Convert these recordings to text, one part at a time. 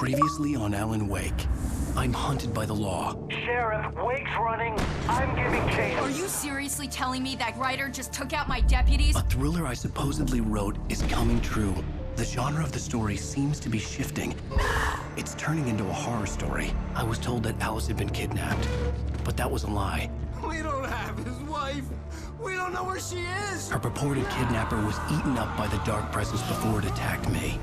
Previously on Alan Wake, I'm hunted by the law. Sheriff, Wake's running. I'm giving chase. Are you seriously telling me that writer just took out my deputies? A thriller I supposedly wrote is coming true. The genre of the story seems to be shifting. It's turning into a horror story. I was told that Alice had been kidnapped, but that was a lie. We don't have his wife. We don't know where she is. Her purported kidnapper was eaten up by the dark presence before it attacked me.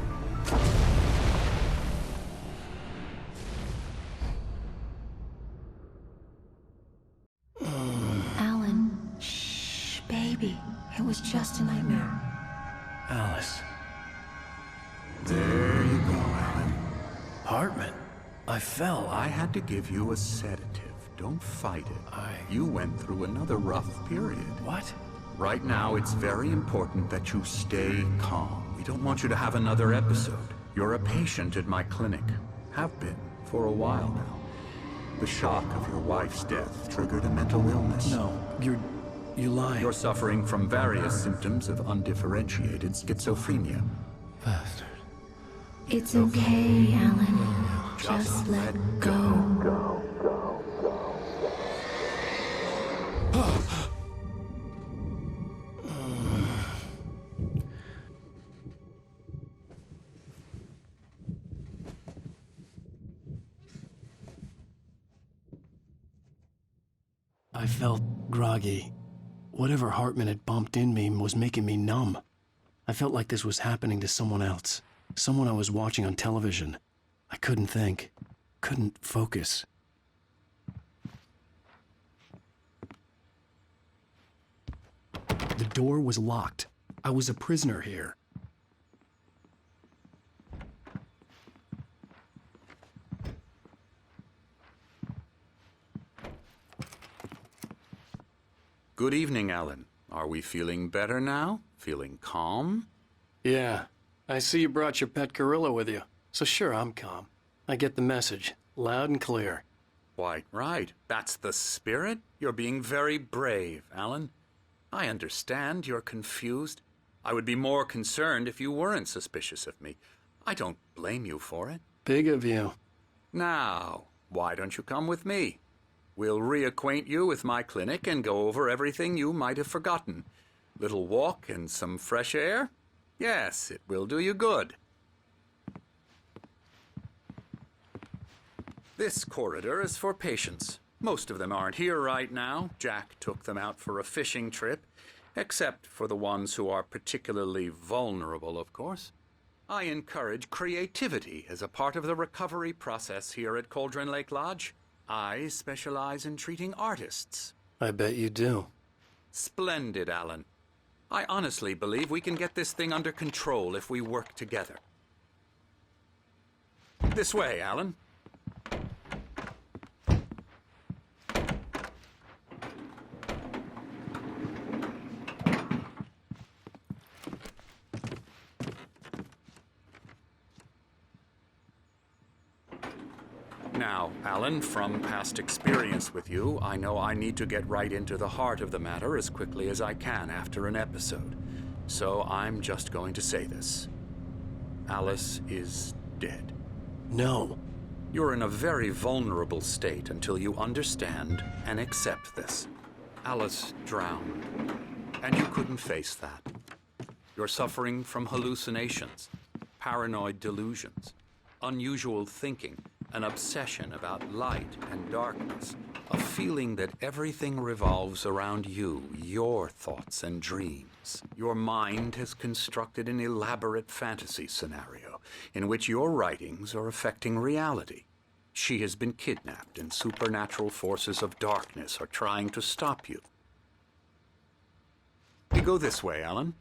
Alan, shh, baby. It was just a nightmare. Alice. There you go, Alan. Hartman. I fell. I had to give you a sedative. Don't fight it. You went through another rough period. What? Right now, it's very important that you stay calm. We don't want you to have another episode. You're a patient at my clinic. Have been for a while now. The shock of your wife's death triggered a mental illness. No, you lie. You're suffering from various symptoms of undifferentiated schizophrenia. Bastard. It's okay, Alan. Just let go. I felt groggy. Whatever Hartman had bumped in me was making me numb. I felt like this was happening to someone else. Someone I was watching on television. I couldn't think. Couldn't focus. The door was locked. I was a prisoner here. Good evening, Alan. Are we feeling better now? Feeling calm? Yeah. I see you brought your pet gorilla with you. So sure, I'm calm. I get the message. Loud and clear. Quite right. That's the spirit. You're being very brave, Alan. I understand you're confused. I would be more concerned if you weren't suspicious of me. I don't blame you for it. Big of you. Now, why don't you come with me? We'll reacquaint you with my clinic and go over everything you might have forgotten. Little walk and some fresh air? Yes, it will do you good. This corridor is for patients. Most of them aren't here right now. Jack took them out for a fishing trip, except for the ones who are particularly vulnerable, of course. I encourage creativity as a part of the recovery process here at Cauldron Lake Lodge. I specialize in treating artists. I bet you do. Splendid, Alan. I honestly believe we can get this thing under control if we work together. This way, Alan. Now, Alan, from past experience with you, I know I need to get right into the heart of the matter as quickly as I can after an episode. So I'm just going to say this. Alice is dead. No. You're in a very vulnerable state until you understand and accept this. Alice drowned, and you couldn't face that. You're suffering from hallucinations, paranoid delusions, unusual thinking, an obsession about light and darkness, a feeling that everything revolves around you, your thoughts and dreams. Your mind has constructed an elaborate fantasy scenario in which your writings are affecting reality. She has been kidnapped and supernatural forces of darkness are trying to stop you. We go this way, Alan.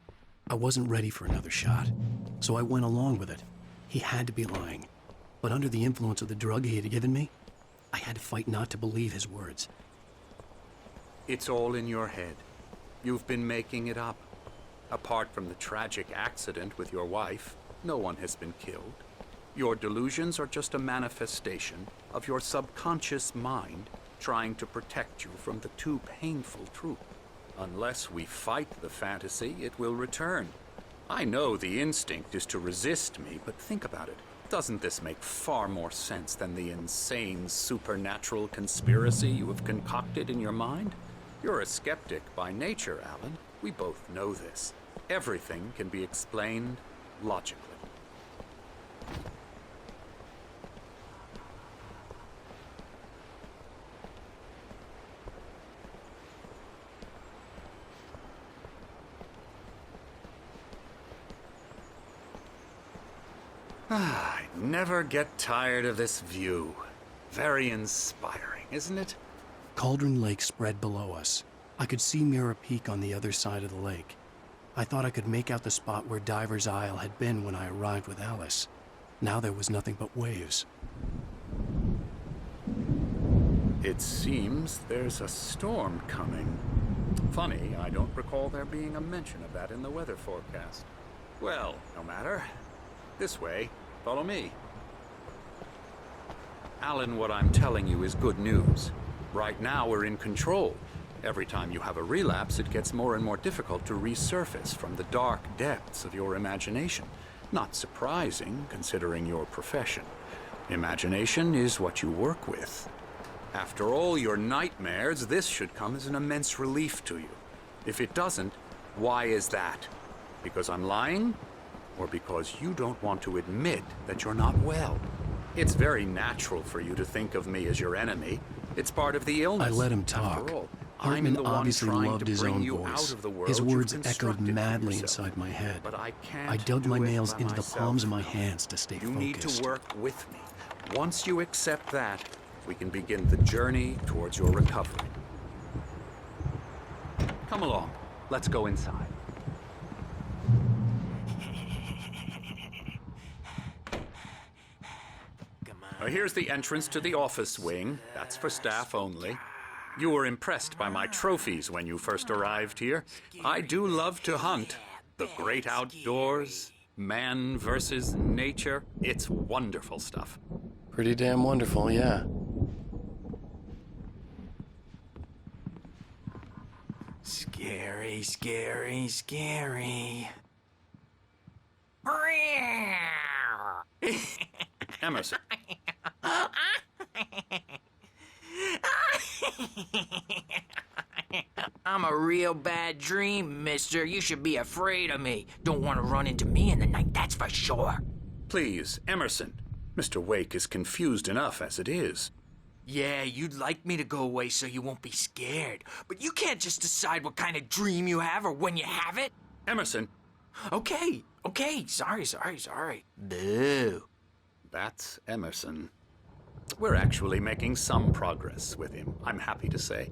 I wasn't ready for another shot, so I went along with it. He had to be lying. But under the influence of the drug he had given me, I had to fight not to believe his words. It's all in your head. You've been making it up. Apart from the tragic accident with your wife, no one has been killed. Your delusions are just a manifestation of your subconscious mind trying to protect you from the too painful truth. Unless we fight the fantasy, it will return. I know the instinct is to resist me, but think about it. Doesn't this make far more sense than the insane supernatural conspiracy you have concocted in your mind? You're a skeptic by nature, Alan. We both know this. Everything can be explained logically. I never get tired of this view. Very inspiring, isn't it? Cauldron Lake spread below us. I could see Mirror Peak on the other side of the lake. I thought I could make out the spot where Diver's Isle had been when I arrived with Alice. Now there was nothing but waves. It seems there's a storm coming. Funny, I don't recall there being a mention of that in the weather forecast. Well, no matter. This way. Follow me. Alan, what I'm telling you is good news. Right now, we're in control. Every time you have a relapse, it gets more and more difficult to resurface from the dark depths of your imagination. Not surprising, considering your profession. Imagination is what you work with. After all your nightmares, this should come as an immense relief to you. If it doesn't, why is that? Because I'm lying? Or because you don't want to admit that you're not well? It's very natural for you to think of me as your enemy. It's part of the illness. I let him talk. After all, Hartman I'm the one obviously trying loved to his bring own you voice. out of the world His you've words echoed constructed for madly yourself. inside my head. But I can't I dug do my it nails by into the myself. palms of my hands to stay You focused. need to work with me. Once you accept that, we can begin the journey towards your recovery. Come along. Let's go inside. Here's the entrance to the office wing. That's for staff only. You were impressed by my trophies when you first arrived here. I do love to hunt. The great outdoors, man versus nature. It's wonderful stuff. Pretty damn wonderful, yeah. Scary, scary, scary. Emerson. I'm a real bad dream, mister. You should be afraid of me. Don't want to run into me in the night, that's for sure. Please, Emerson. Mr. Wake is confused enough as it is. Yeah, you'd like me to go away so you won't be scared. But you can't just decide what kind of dream you have or when you have it. Emerson. Okay. Sorry. Boo. That's Emerson. We're actually making some progress with him, I'm happy to say.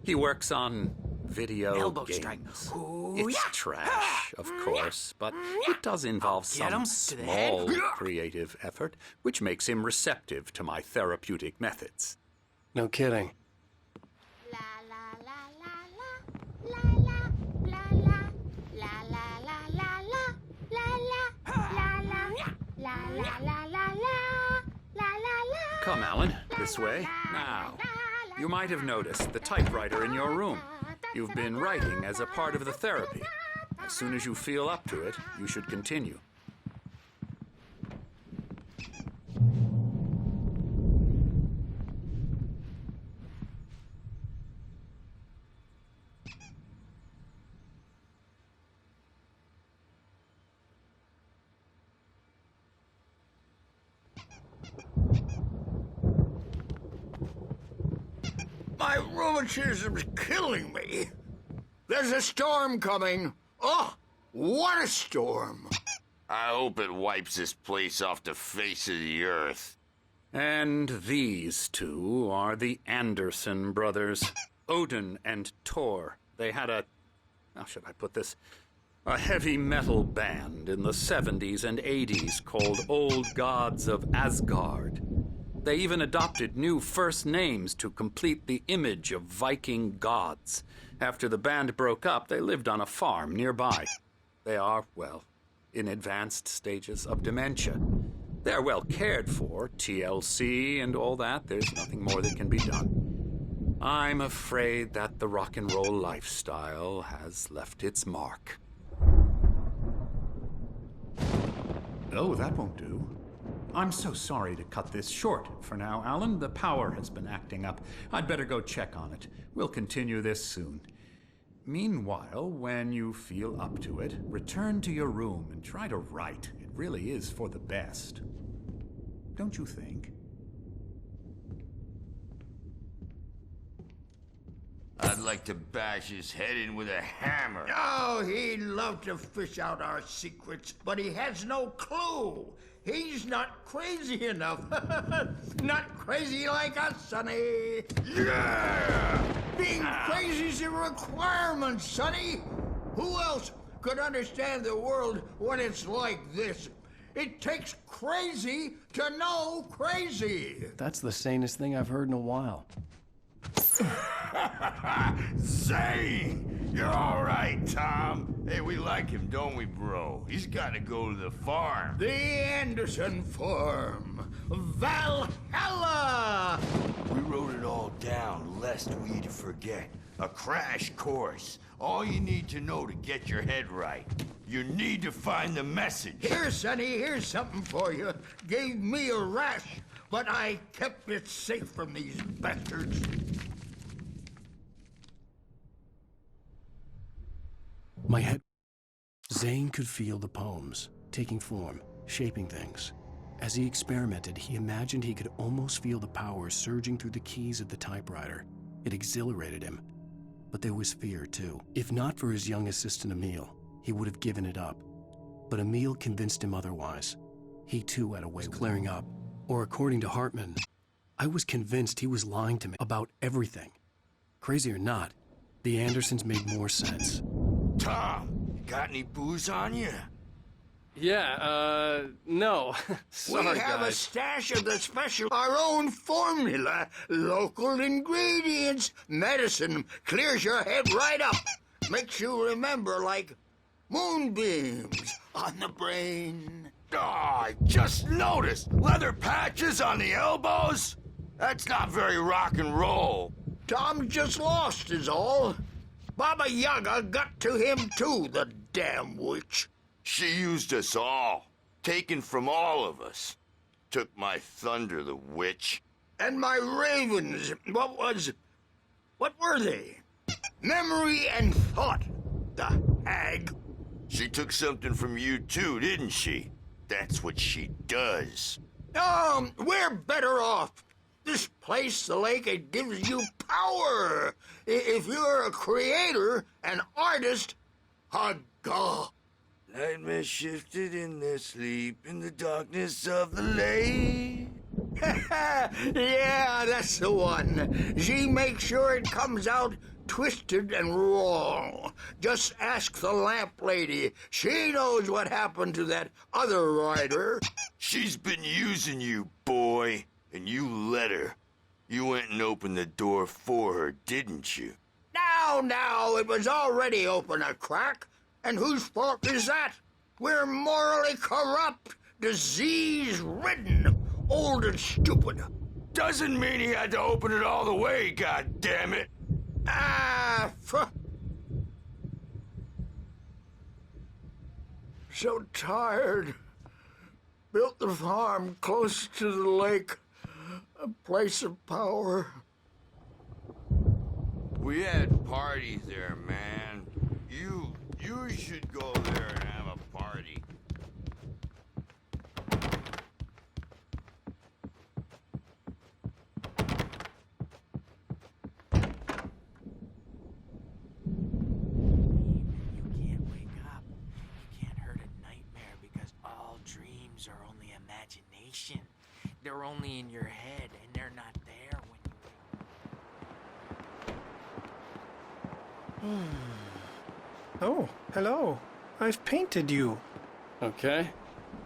He works on video Elbow games. strike. Ooh, It's yeah. trash, of course, but it does involve Get some him to the head. small creative effort, which makes him receptive to my therapeutic methods. No kidding. La la la la la la la la la la la la la la la la la la. Come, Alan, this way. Now, you might have noticed the typewriter in your room. You've been writing as a part of the therapy. As soon as you feel up to it, you should continue. My rheumatism's killing me. There's a storm coming. Oh, what a storm. I hope it wipes this place off the face of the earth. And these two are the Anderson brothers, Odin and Thor. They had how should I put this? A heavy metal band in the 70s and 80s called Old Gods of Asgard. They even adopted new first names to complete the image of Viking gods. After the band broke up, they lived on a farm nearby. They are, well, in advanced stages of dementia. They're well cared for, TLC and all that. There's nothing more that can be done. I'm afraid that the rock and roll lifestyle has left its mark. Oh, that won't do. I'm so sorry to cut this short for now, Alan. The power has been acting up. I'd better go check on it. We'll continue this soon. Meanwhile, when you feel up to it, return to your room and try to write. It really is for the best. Don't you think? I'd like to bash his head in with a hammer. Oh, he'd love to fish out our secrets, but he has no clue. He's not crazy enough. Not crazy like us, Sonny. Yeah! Being crazy's a requirement, Sonny. Who else could understand the world when it's like this? It takes crazy to know crazy. That's the sanest thing I've heard in a while. Zane! You're all right, Tom. Hey, we like him, don't we, bro? He's got to go to the farm. The Anderson Farm. Valhalla! We wrote it all down, lest we forget. A crash course. All you need to know to get your head right. You need to find the message. Here, Sonny, here's something for you. Gave me a rash, but I kept it safe from these bastards. My head... Zane could feel the poems, taking form, shaping things. As he experimented, he imagined he could almost feel the power surging through the keys of the typewriter. It exhilarated him. But there was fear, too. If not for his young assistant, Emil, he would have given it up. But Emil convinced him otherwise. He, too, had a way of clearing up. Or according to Hartman, I was convinced he was lying to me about everything. Crazy or not, the Andersons made more sense. Tom, got any booze on you? Yeah, no. Sorry, we have guys. a stash of the special, our own formula, local ingredients, medicine, clears your head right up. Makes you remember like moonbeams on the brain. Oh, I just noticed. Leather patches on the elbows? That's not very rock and roll. Tom just lost is all. Baba Yaga got to him too, the damn witch. She used us all. Taken from all of us. Took my thunder, the witch. And my ravens, what were they? Memory and thought, the hag. She took something from you too, didn't she? That's what she does. We're better off. This place, the lake, it gives you power. If you're a creator, an artist, a god. Nightmare shifted in their sleep in the darkness of the lake. Yeah, that's the one. She makes sure it comes out twisted and wrong. Just ask the lamp lady. She knows what happened to that other writer. She's been using you, boy, and you let her. You went and opened the door for her, didn't you? Now, it was already open a crack. And whose fault is that? We're morally corrupt, disease-ridden, old and stupid. Doesn't mean he had to open it all the way, goddammit. So tired. Built the farm close to the lake, a place of power. We had parties there, man. You should go there and have a party. You can't wake up. You can't hurt a nightmare because all dreams are only imagination. They're only in your head, and they're not there when you... Oh, hello. I've painted you. Okay.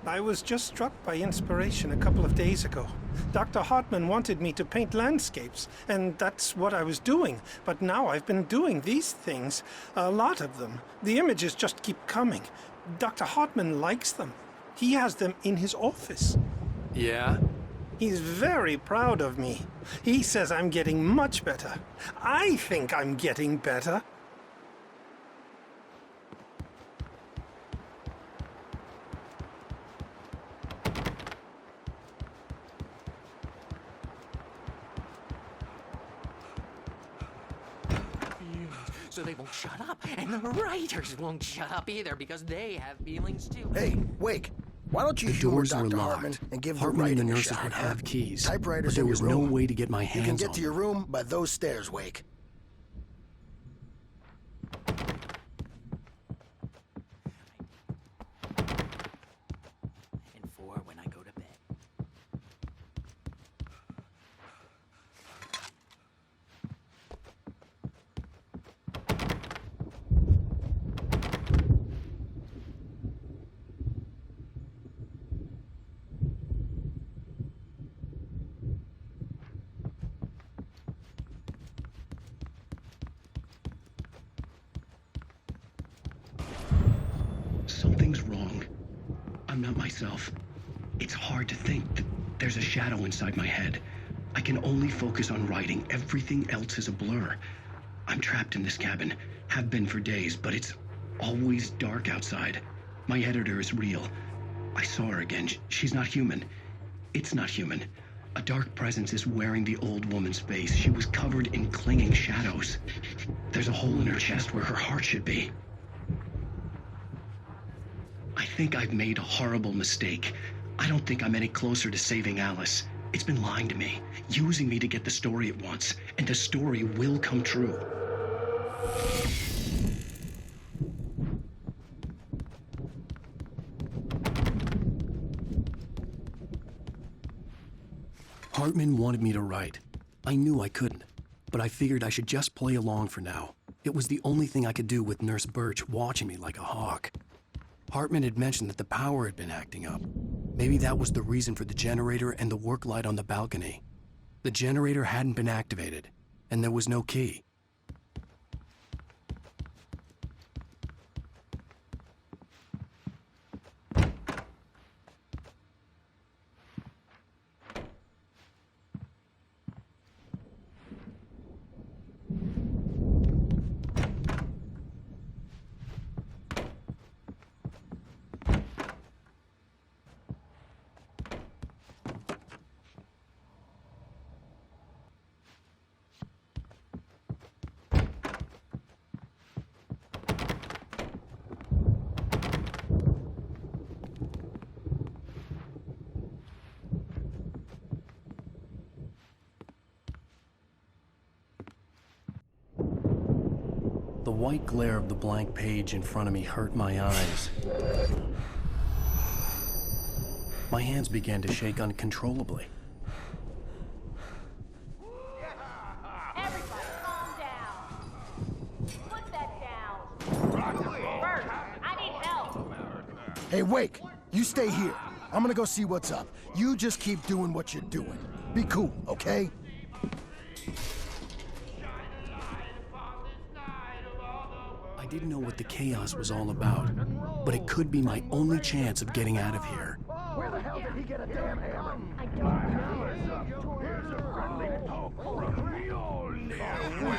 I was just struck by inspiration a couple of days ago. Dr. Hartman wanted me to paint landscapes, and that's what I was doing. But now I've been doing these things, a lot of them. The images just keep coming. Dr. Hartman likes them. He has them in his office. Yeah? He's very proud of me. He says I'm getting much better. I think I'm getting better. so they won't shut up. And the writers won't shut up either because they have feelings too. Hey, Wake. Why don't you The humor doors were Dr. locked. Hartman and give Hartman the and the writing a nurses shot, would huh? have keys, Typewriters but there in was your no room. way to get my You can hands get on to your them. room by those stairs, Wake. And 4 when I go to bed. Something's wrong. I'm not myself. It's hard to think that there's a shadow inside my head. I can only focus on writing. Everything else is a blur. I'm trapped in this cabin. Have been for days, but it's always dark outside. My editor is real. I saw her again. She's not human. It's not human. A dark presence is wearing the old woman's face. She was covered in clinging shadows. There's a hole in her chest where her heart should be. I think I've made a horrible mistake. I don't think I'm any closer to saving Alice. It's been lying to me, using me to get the story it wants, and the story will come true. Hartman wanted me to write. I knew I couldn't, but I figured I should just play along for now. It was the only thing I could do with Nurse Birch watching me like a hawk. Hartman had mentioned that the power had been acting up. Maybe that was the reason for the generator and the work light on the balcony. The generator hadn't been activated, and there was no key. The white glare of the blank page in front of me hurt my eyes. My hands began to shake uncontrollably. Everybody, calm down. Put that down. Bert, I need help. Hey, Wake, you stay here. I'm gonna go see what's up. You just keep doing what you're doing. Be cool, okay? I didn't know what the chaos was all about, but it could be my only chance of getting out of here. Where the hell did he get a damn hammer? I don't know.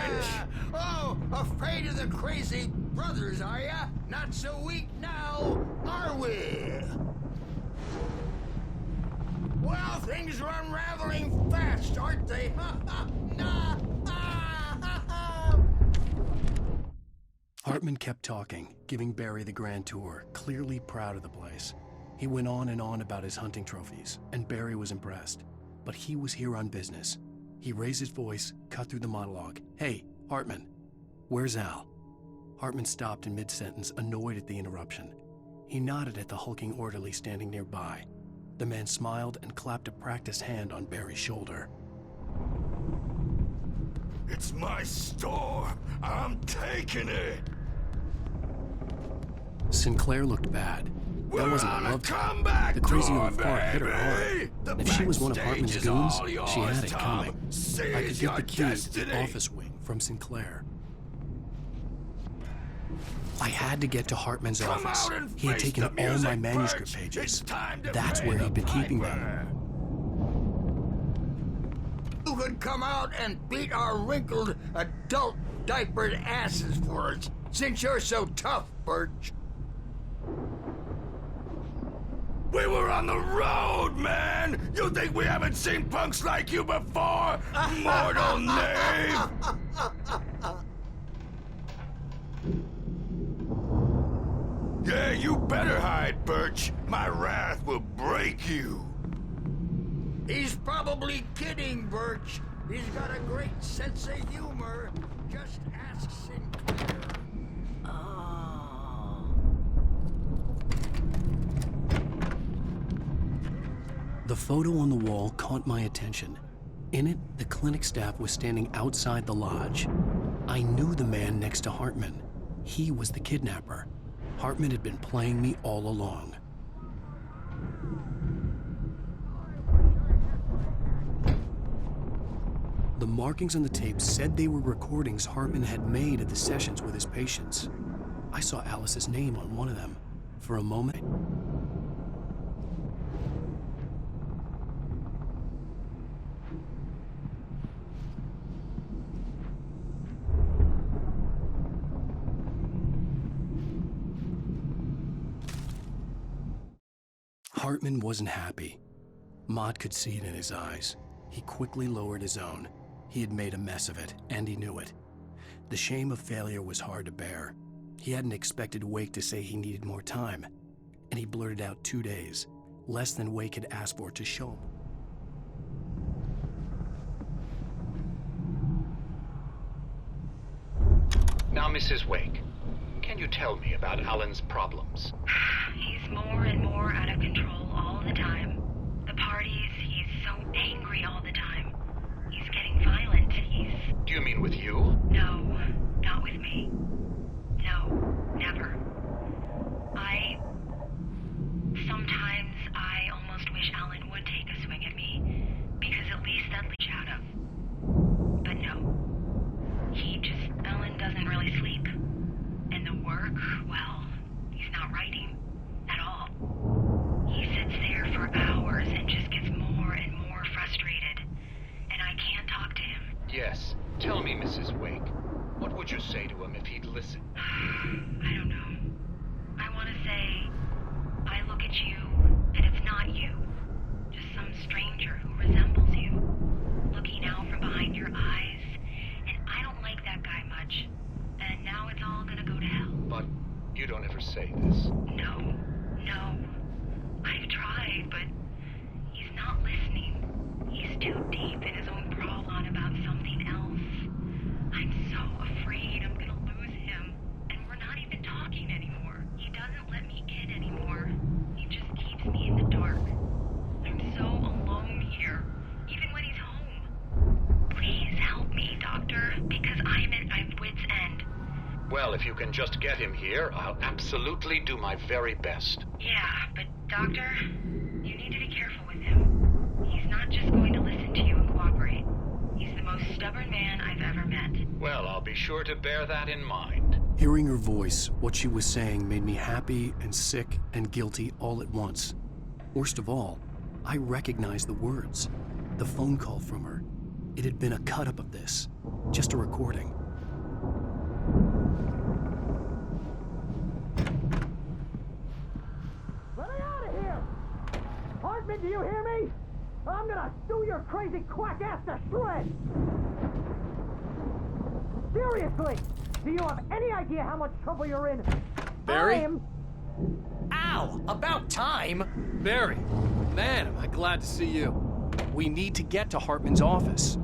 Oh, afraid of the crazy brothers, are ya? Not so weak now, are we? Well, things are unraveling fast, aren't they? Nah. Hartman kept talking, giving Barry the grand tour, clearly proud of the place. He went on and on about his hunting trophies, and Barry was impressed. But he was here on business. He raised his voice, cut through the monologue. Hey, Hartman, where's Al? Hartman stopped in mid-sentence, annoyed at the interruption. He nodded at the hulking orderly standing nearby. The man smiled and clapped a practiced hand on Barry's shoulder. It's my storm. I'm taking it. Sinclair looked bad. That wasn't a love comeback. The crazy old fart hit her hard. If she was one of Hartman's goons, she had it coming. I could get the key to the office wing from Sinclair. I had to get to Hartman's office. He had taken all my manuscript pages. That's where he'd been keeping them. You could come out and beat our wrinkled, adult, diapered asses for us, since you're so tough, Birch. We were on the road, man! You think we haven't seen punks like you before? Mortal knave! Yeah, you better hide, Birch. My wrath will break you. He's probably kidding, Birch. He's got a great sense of humor. Just ask Sinclair. The photo on the wall caught my attention. In it, the clinic staff was standing outside the lodge. I knew the man next to Hartman. He was the kidnapper. Hartman had been playing me all along. The markings on the tape said they were recordings Hartman had made at the sessions with his patients. I saw Alice's name on one of them. For a moment, Hartman wasn't happy. Maude could see it in his eyes. He quickly lowered his own. He had made a mess of it, and he knew it. The shame of failure was hard to bear. He hadn't expected Wake to say he needed more time, and he blurted out 2 days, less than Wake had asked for to show him. Now, Mrs. Wake, can you tell me about Alan's problems? He's more and more out of control all the time. The parties, he's so angry all the time. He's getting violent. Do you mean with you? No, not with me. No, never. Sometimes I almost wish Alan would take a swing at me, because at least that'd leach out of. But no. Alan doesn't really sleep. And the work, well, he's not writing at all. He sits there for hours and just gets more and more frustrated. And I can't talk to him. Yes. Tell me, Mrs. Wake, what would you say to him if he'd listen? I don't know. I want to say, I look at you, and it's not you. Just some stranger who resembles you, looking out from behind your eyes. And I don't like that guy much. And now it's all gonna go to hell. But you don't ever say this. No. I've tried, but he's not listening. He's too deep in his own brawl on about something else. I'm so afraid I'm gonna lose him. And we're not even talking anymore. He doesn't let me in anymore. He just keeps me in the dark. I'm so alone here, even when he's home. Please help me, Doctor, because I'm at my wit's end. Well, if you can just get him here, I'll absolutely do my very best. Yeah, but Doctor, you need to be careful with him. He's not just going to listen to you and cooperate. He's the most stubborn man I've ever met. Well, I'll be sure to bear that in mind. Hearing her voice, what she was saying made me happy and sick and guilty all at once. Worst of all, I recognized the words. The phone call from her. It had been a cut-up of this. Just a recording. Let me out of here! Hartman, do you hear me? I'm gonna sue your crazy quack ass to shreds! Seriously! Do you have any idea how much trouble you're in? Barry? Ow! About time! Barry, man, am I glad to see you. We need to get to Hartman's office.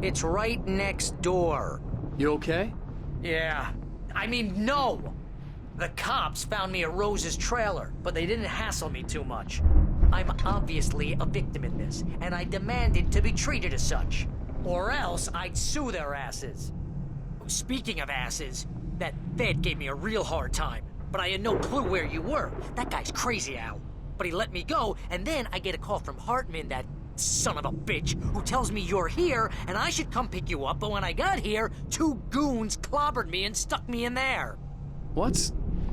It's right next door. You okay? Yeah. I mean, no! The cops found me at Rose's trailer, but they didn't hassle me too much. I'm obviously a victim in this, and I demanded to be treated as such. Or else I'd sue their asses. Speaking of asses, that Fed gave me a real hard time, but I had no clue where you were. That guy's crazy, Al. But he let me go, and then I get a call from Hartman, that son of a bitch, who tells me you're here, and I should come pick you up, but when I got here, 2 goons clobbered me and stuck me in there. What's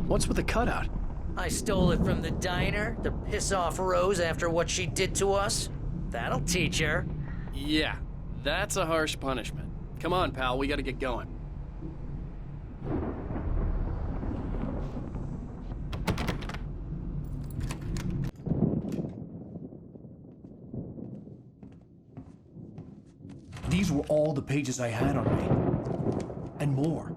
with the cutout? I stole it from the diner to piss off Rose after what she did to us. That'll teach her. Yeah, that's a harsh punishment. Come on, pal, we gotta get going. These were all the pages I had on me. And more.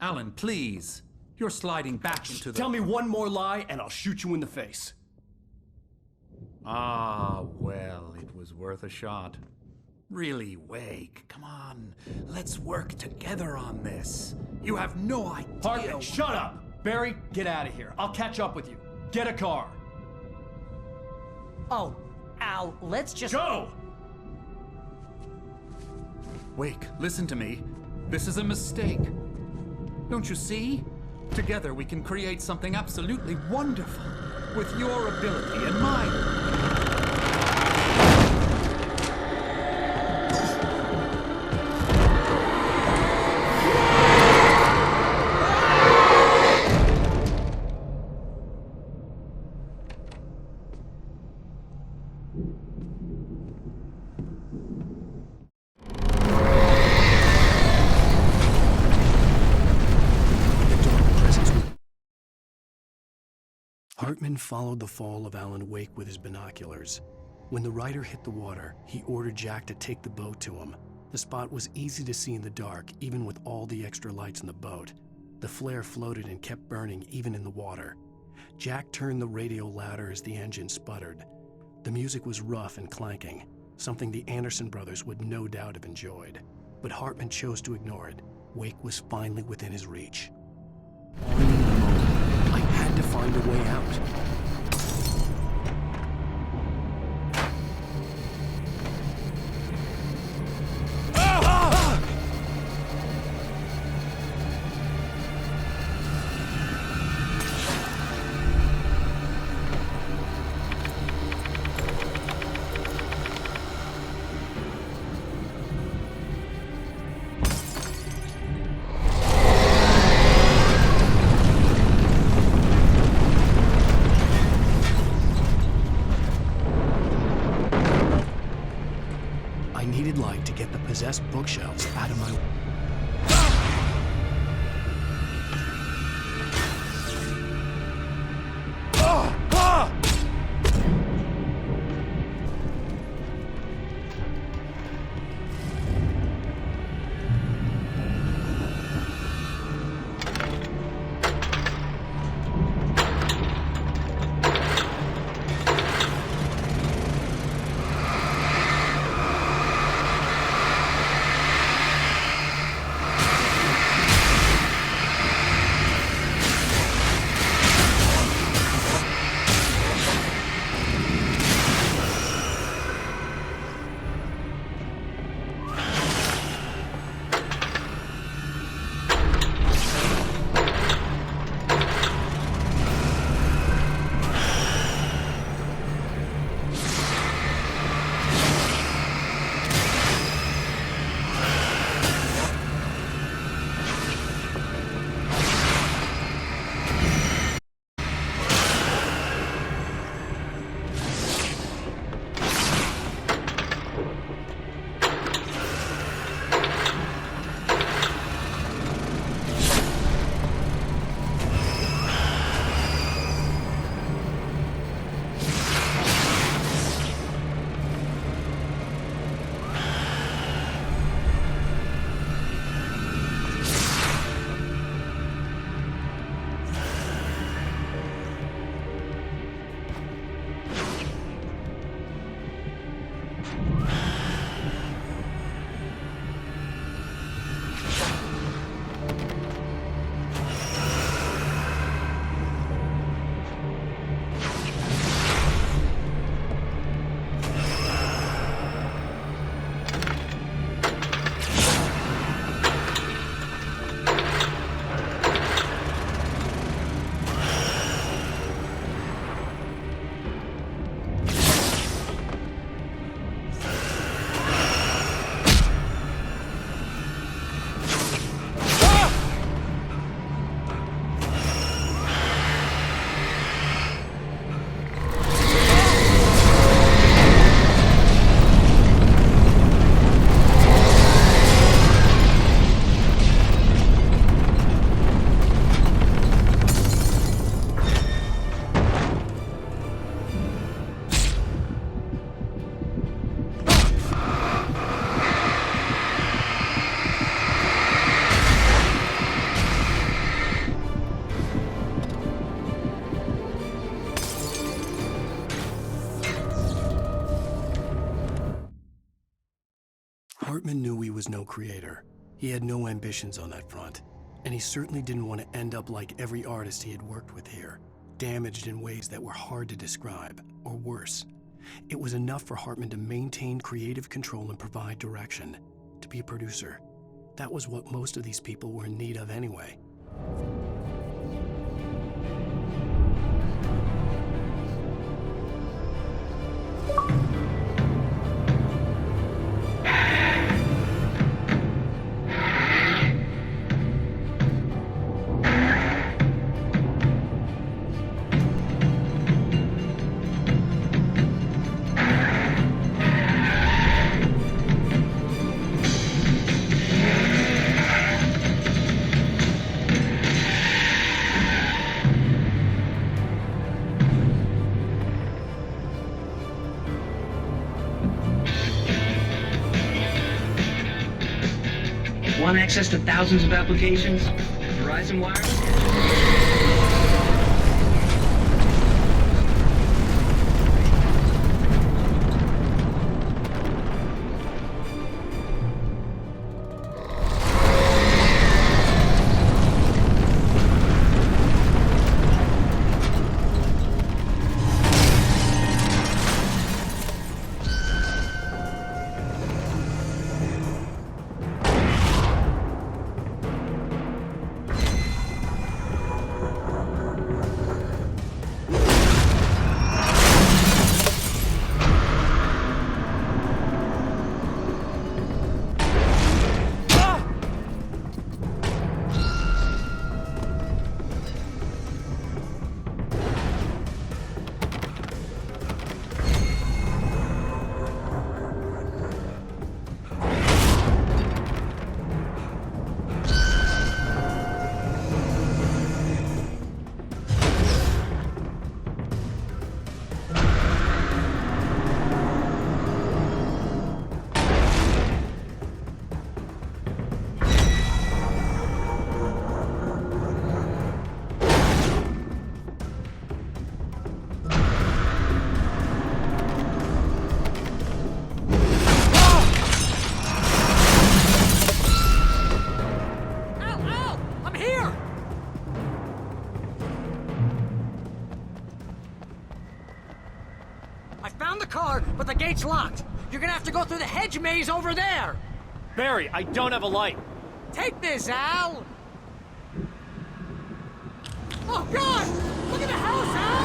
Alan, please. You're sliding back into the... Tell me one more lie and I'll shoot you in the face. Ah, well, it was worth a shot. Really, Wake, come on. Let's work together on this. You have no idea... Hartman, shut up! Barry, get out of here. I'll catch up with you. Get a car. Oh, Al, let's just... Go! Wake, listen to me. This is a mistake. Don't you see? Together we can create something absolutely wonderful. With your ability and mine. Hartman followed the fall of Alan Wake with his binoculars. When the rider hit the water, he ordered Jack to take the boat to him. The spot was easy to see in the dark, even with all the extra lights in the boat. The flare floated and kept burning even in the water. Jack turned the radio louder as the engine sputtered. The music was rough and clanking, something the Anderson brothers would no doubt have enjoyed. But Hartman chose to ignore it. Wake was finally within his reach. I had to find a way out. Hartman knew he was no creator. He had no ambitions on that front. And he certainly didn't want to end up like every artist he had worked with here, damaged in ways that were hard to describe, or worse. It was enough for Hartman to maintain creative control and provide direction, to be a producer. That was what most of these people were in need of anyway. Want access to thousands of applications? Verizon Wireless? But the gate's locked. You're gonna have to go through the hedge maze over there. Barry, I don't have a light. Take this, Al. Oh, God! Look at the house, Al!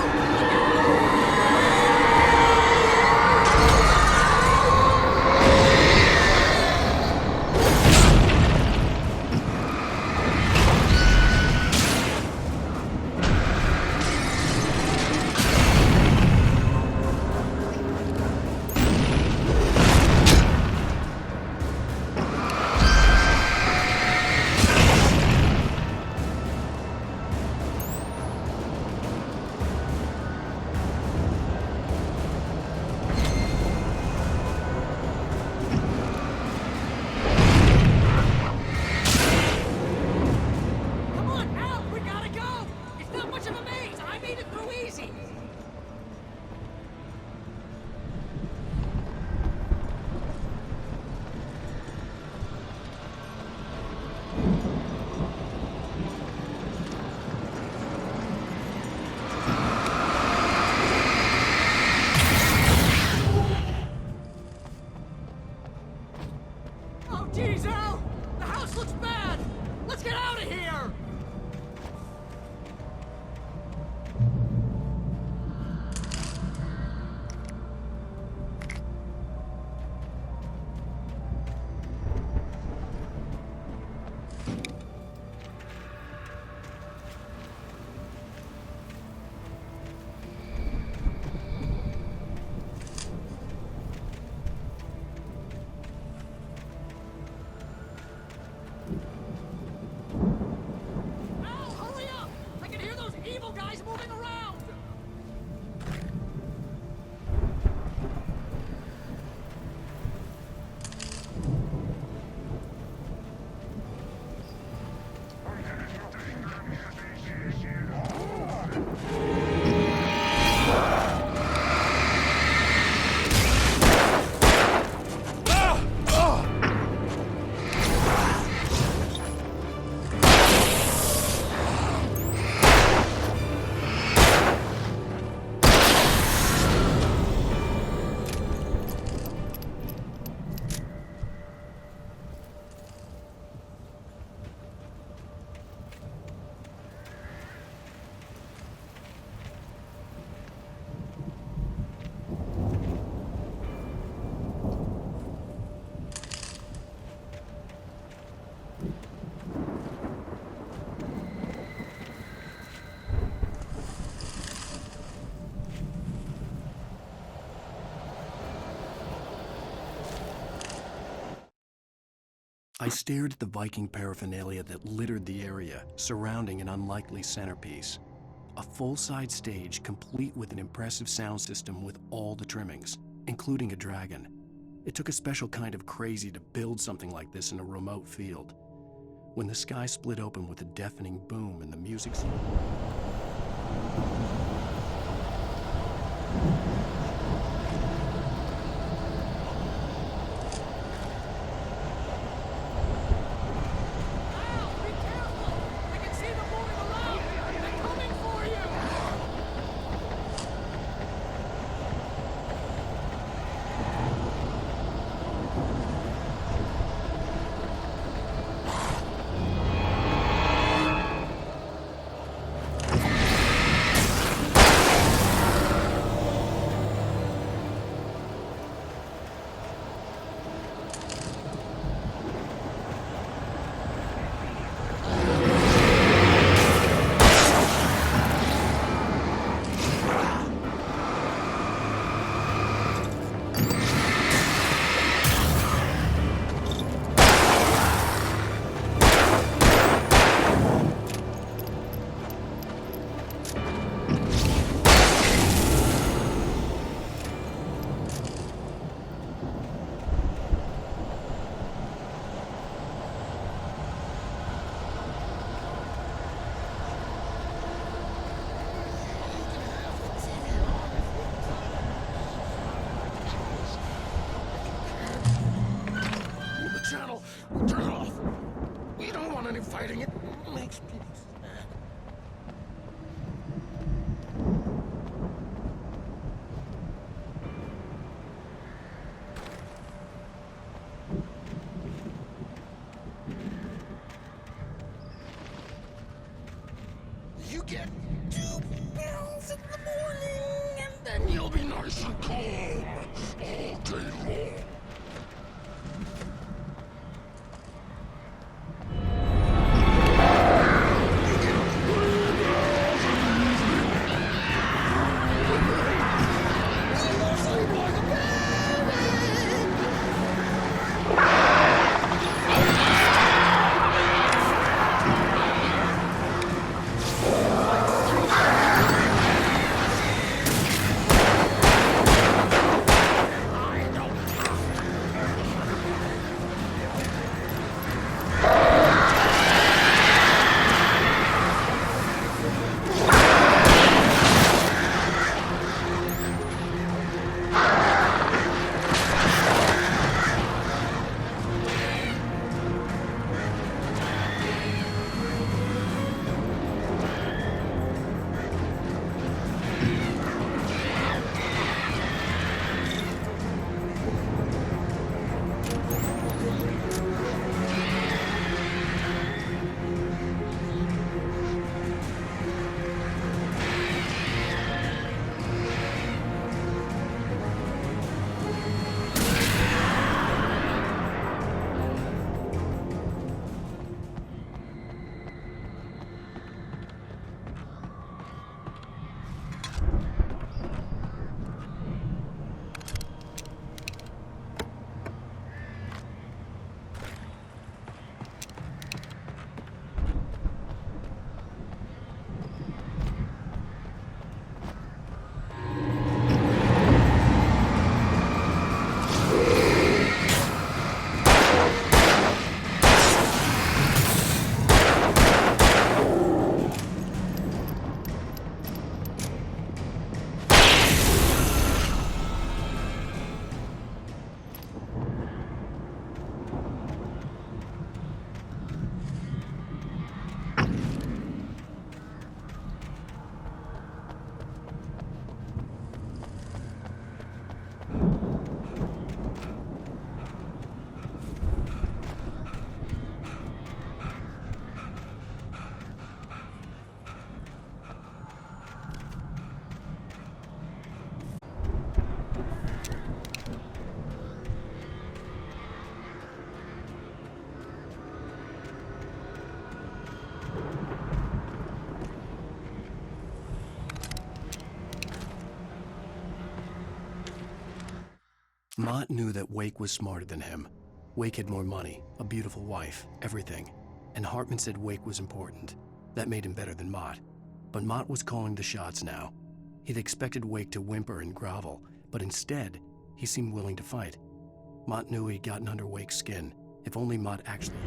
Jeez, Al! The house looks bad! Let's get out of here! I stared at the Viking paraphernalia that littered the area, surrounding an unlikely centerpiece. A full-size stage complete with an impressive sound system with all the trimmings, including a dragon. It took a special kind of crazy to build something like this in a remote field. When the sky split open with a deafening boom and the music... Turn it off. We don't want any fighting. It makes people sad. You get 2 pills in the morning, and then you'll be nice and calm all day long. Mott knew that Wake was smarter than him. Wake had more money, a beautiful wife, everything. And Hartman said Wake was important. That made him better than Mott. But Mott was calling the shots now. He'd expected Wake to whimper and grovel, but instead, he seemed willing to fight. Mott knew he'd gotten under Wake's skin. If only Mott actually...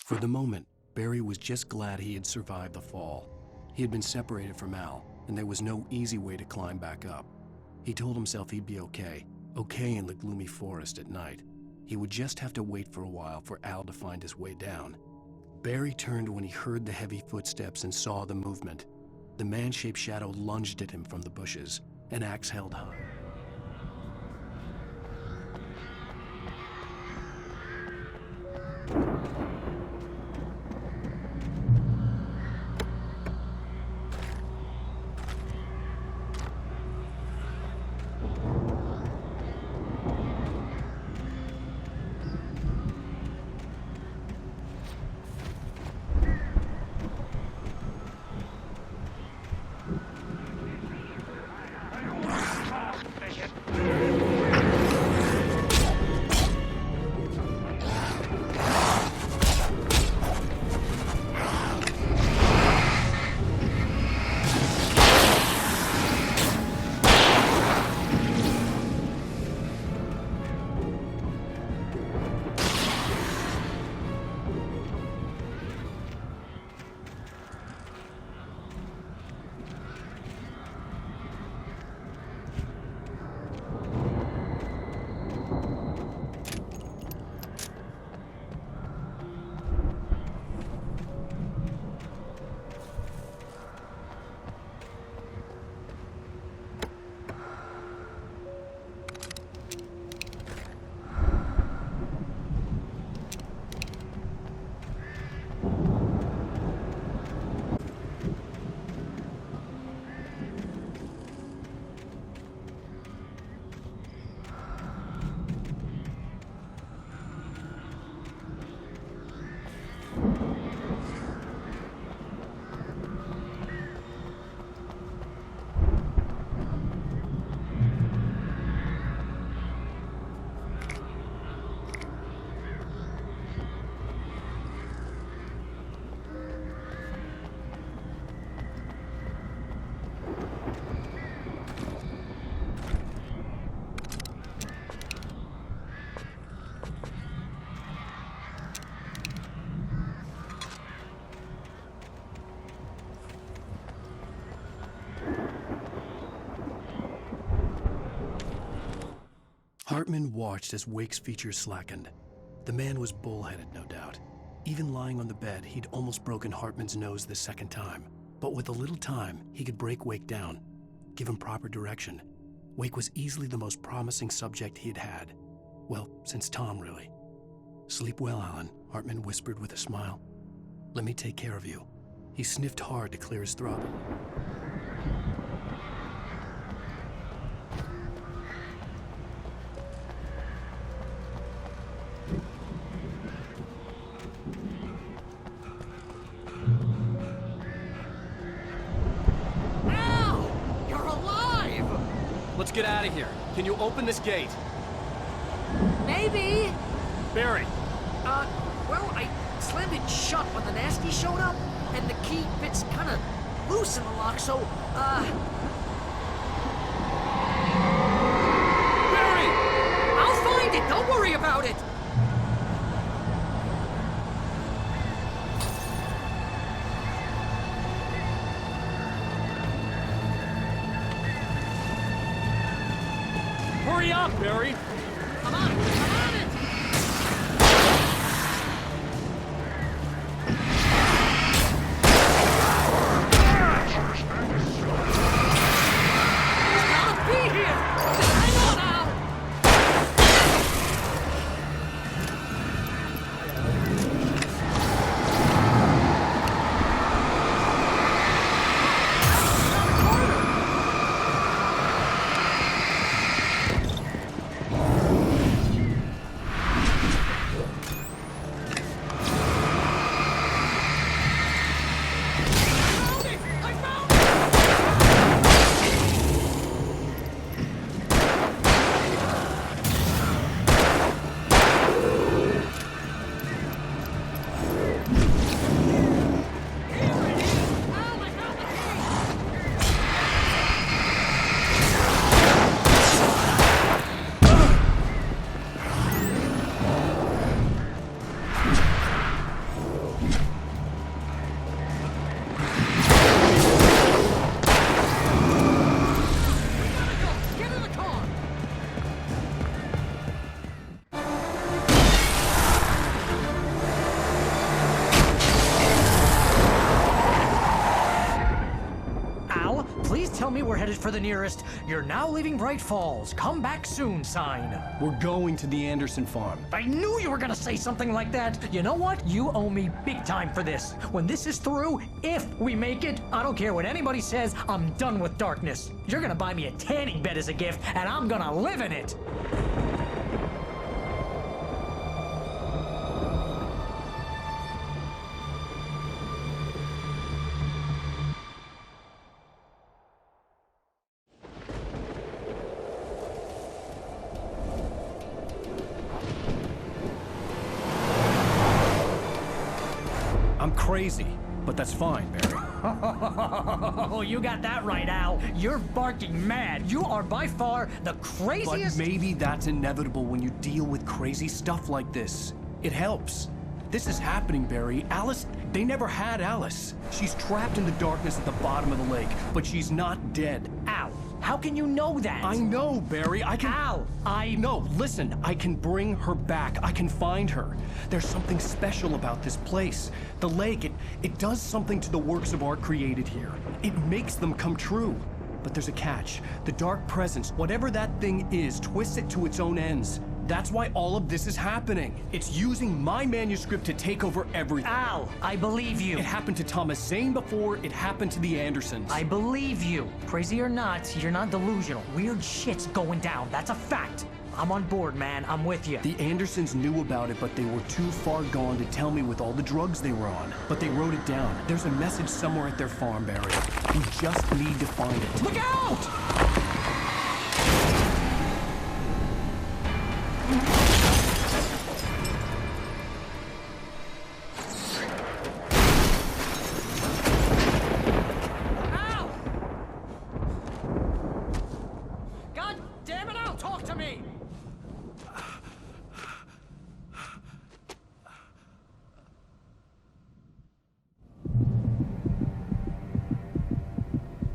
For the moment, Barry was just glad he had survived the fall. He had been separated from Al, and there was no easy way to climb back up. He told himself he'd be okay in the gloomy forest at night. He would just have to wait for a while for Al to find his way down. Barry turned when he heard the heavy footsteps and saw the movement. The man-shaped shadow lunged at him from the bushes, an axe held high. Hartman watched as Wake's features slackened. The man was bullheaded, no doubt. Even lying on the bed, he'd almost broken Hartman's nose the second time. But with a little time, he could break Wake down, give him proper direction. Wake was easily the most promising subject he had had. Well, since Tom, really. "Sleep well, Alan," Hartman whispered with a smile. "Let me take care of you." He sniffed hard to clear his throat. get out of here. Can you open this gate? Maybe. Barry. Well, I slammed it shut when the nasty showed up, and the key fits kind of loose in the lock, so, Barry! I'll find it! Don't worry about it! Hurry up, Barry! Come on it! He's gotta be here! Just hang on now! Tell me we're headed for the nearest "You're now leaving Bright Falls. Come back soon" sign. We're going to the Anderson farm. I knew you were gonna say something like that. You know what? You owe me big time for this. When this is through, if we make it, I don't care what anybody says, I'm done with darkness. You're gonna buy me a tanning bed as a gift, and I'm gonna live in it. I'm crazy, but that's fine, Barry. Oh, you got that right, Al. You're barking mad. You are by far the craziest... But maybe that's inevitable when you deal with crazy stuff like this. It helps. This is happening, Barry. Alice, they never had Alice. She's trapped in the darkness at the bottom of the lake, but she's not dead. Al, how can you know that? I know, Barry. I can... Al, No, listen. I can bring her back. I can find her. There's something special about this place. The lake, it does something to the works of art created here. It makes them come true. But there's a catch. The dark presence, whatever that thing is, twists it to its own ends. That's why all of this is happening. It's using my manuscript to take over everything. Al, I believe you. It happened to Thomas Zane before, it happened to the Andersons. I believe you. Crazy or not, you're not delusional. Weird shit's going down. That's a fact. I'm on board, man. I'm with you. The Andersons knew about it, but they were too far gone to tell me with all the drugs they were on. But they wrote it down. There's a message somewhere at their farm, Barry. We just need to find it. Look out!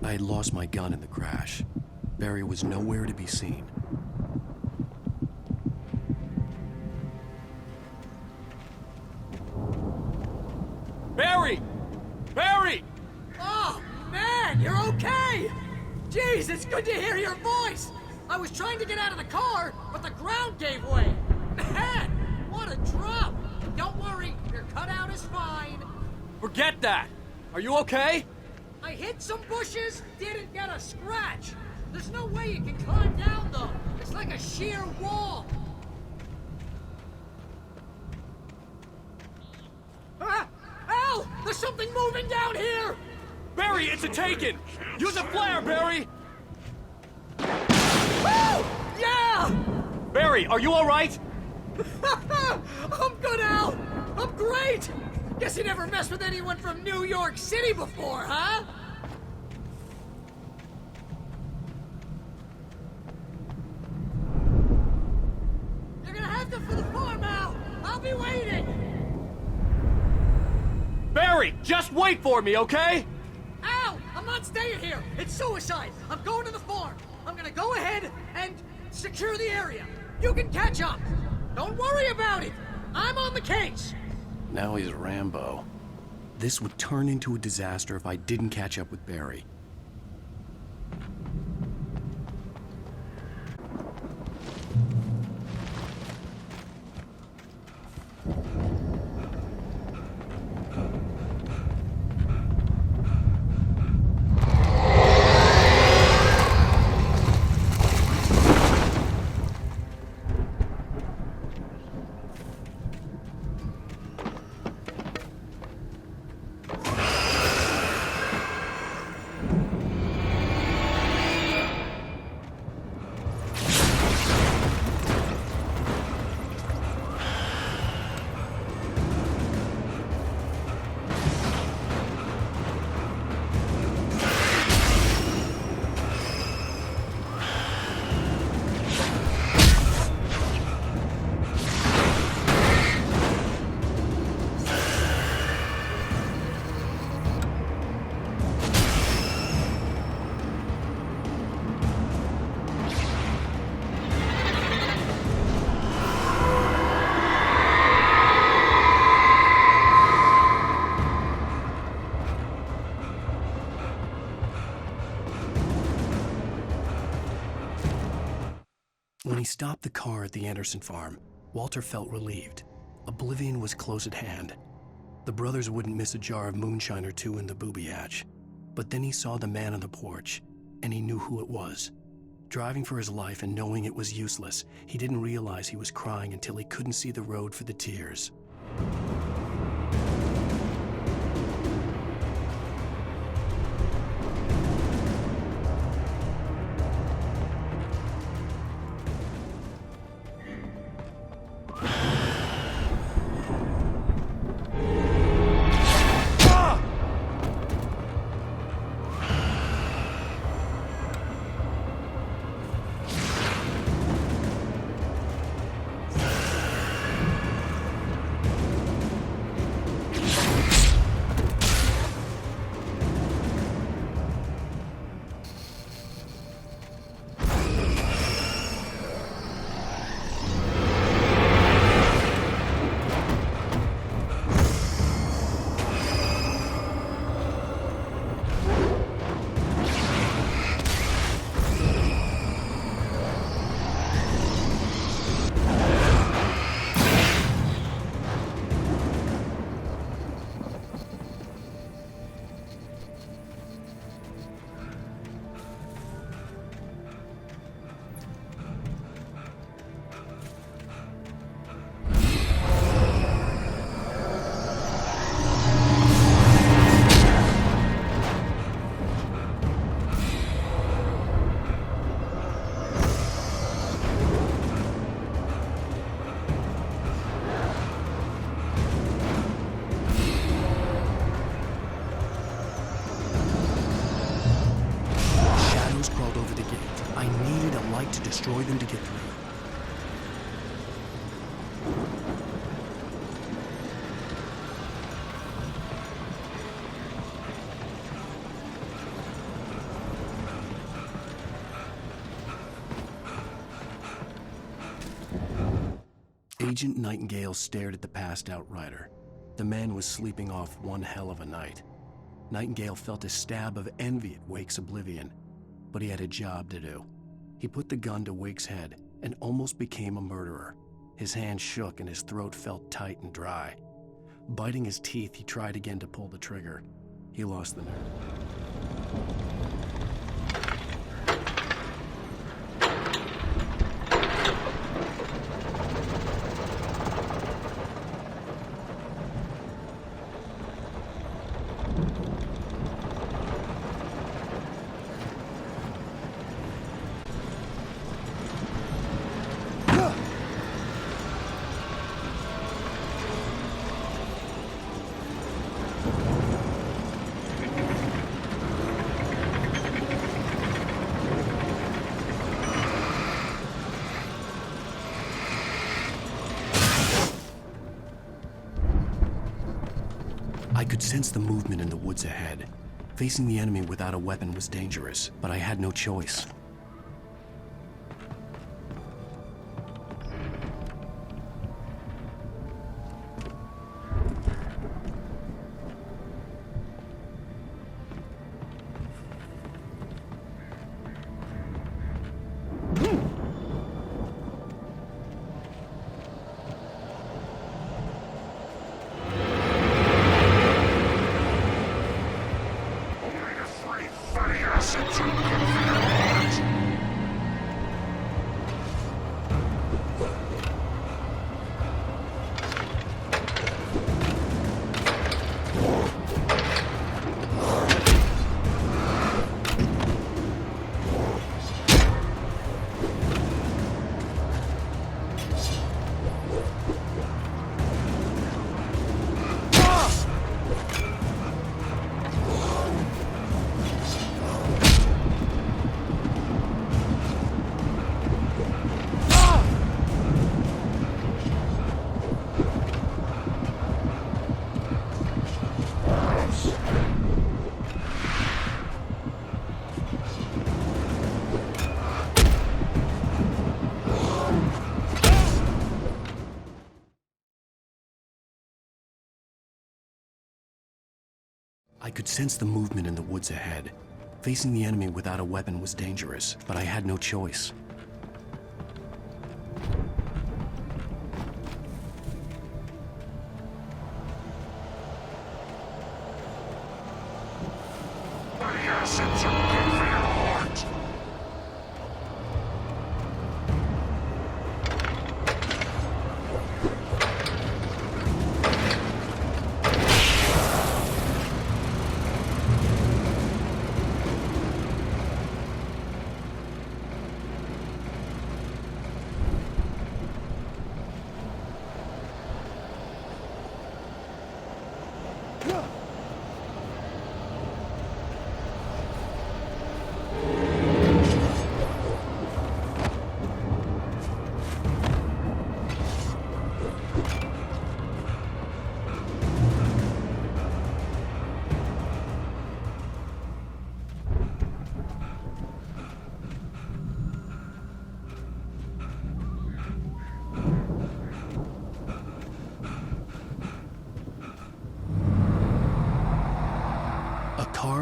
I had lost my gun in the crash. Barry was nowhere to be seen. Barry! Barry! Oh, man, you're okay! Jeez, it's good to hear your voice! I was trying to get out of the car, but the ground gave way! Man, what a drop! Don't worry, your cutout is fine. Forget that! Are you okay? I hit some bushes, didn't get a scratch. There's no way you can climb down, though. It's like a sheer wall. Ah! Al! There's something moving down here! Barry, it's a taken! Use a flare, Barry! Oh! Yeah! Barry, are you all right? I'm good, Al! I'm great! Guess you never messed with anyone from New York City before, huh? You're gonna have to for the farm, Al! I'll be waiting! Barry, just wait for me, okay? Al! I'm not staying here! It's suicide! I'm going to the farm! I'm gonna go ahead and secure the area. You can catch up! Don't worry about it! I'm on the case! Now he's Rambo. This would turn into a disaster if I didn't catch up with Barry. When he stopped the car at the Anderson farm, Walter felt relieved. Oblivion was close at hand. The brothers wouldn't miss a jar of moonshine or two in the booby hatch. But then he saw the man on the porch, and he knew who it was. Driving for his life and knowing it was useless, he didn't realize he was crying until he couldn't see the road for the tears. To destroy them to get through. Agent Nightingale stared at the passed-out rider. The man was sleeping off one hell of a night. Nightingale felt a stab of envy at Wake's oblivion, but he had a job to do. He put the gun to Wake's head and almost became a murderer. His hand shook and his throat felt tight and dry. Biting his teeth, he tried again to pull the trigger. He lost the nerve. I could sense the movement in the woods ahead. Facing the enemy without a weapon was dangerous, but I had no choice. I could sense the movement in the woods ahead. Facing the enemy without a weapon was dangerous, but I had no choice.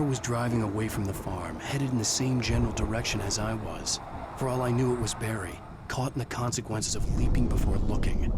Was driving away from the farm, headed in the same general direction as I was. For all I knew, it was Barry, caught in the consequences of leaping before looking.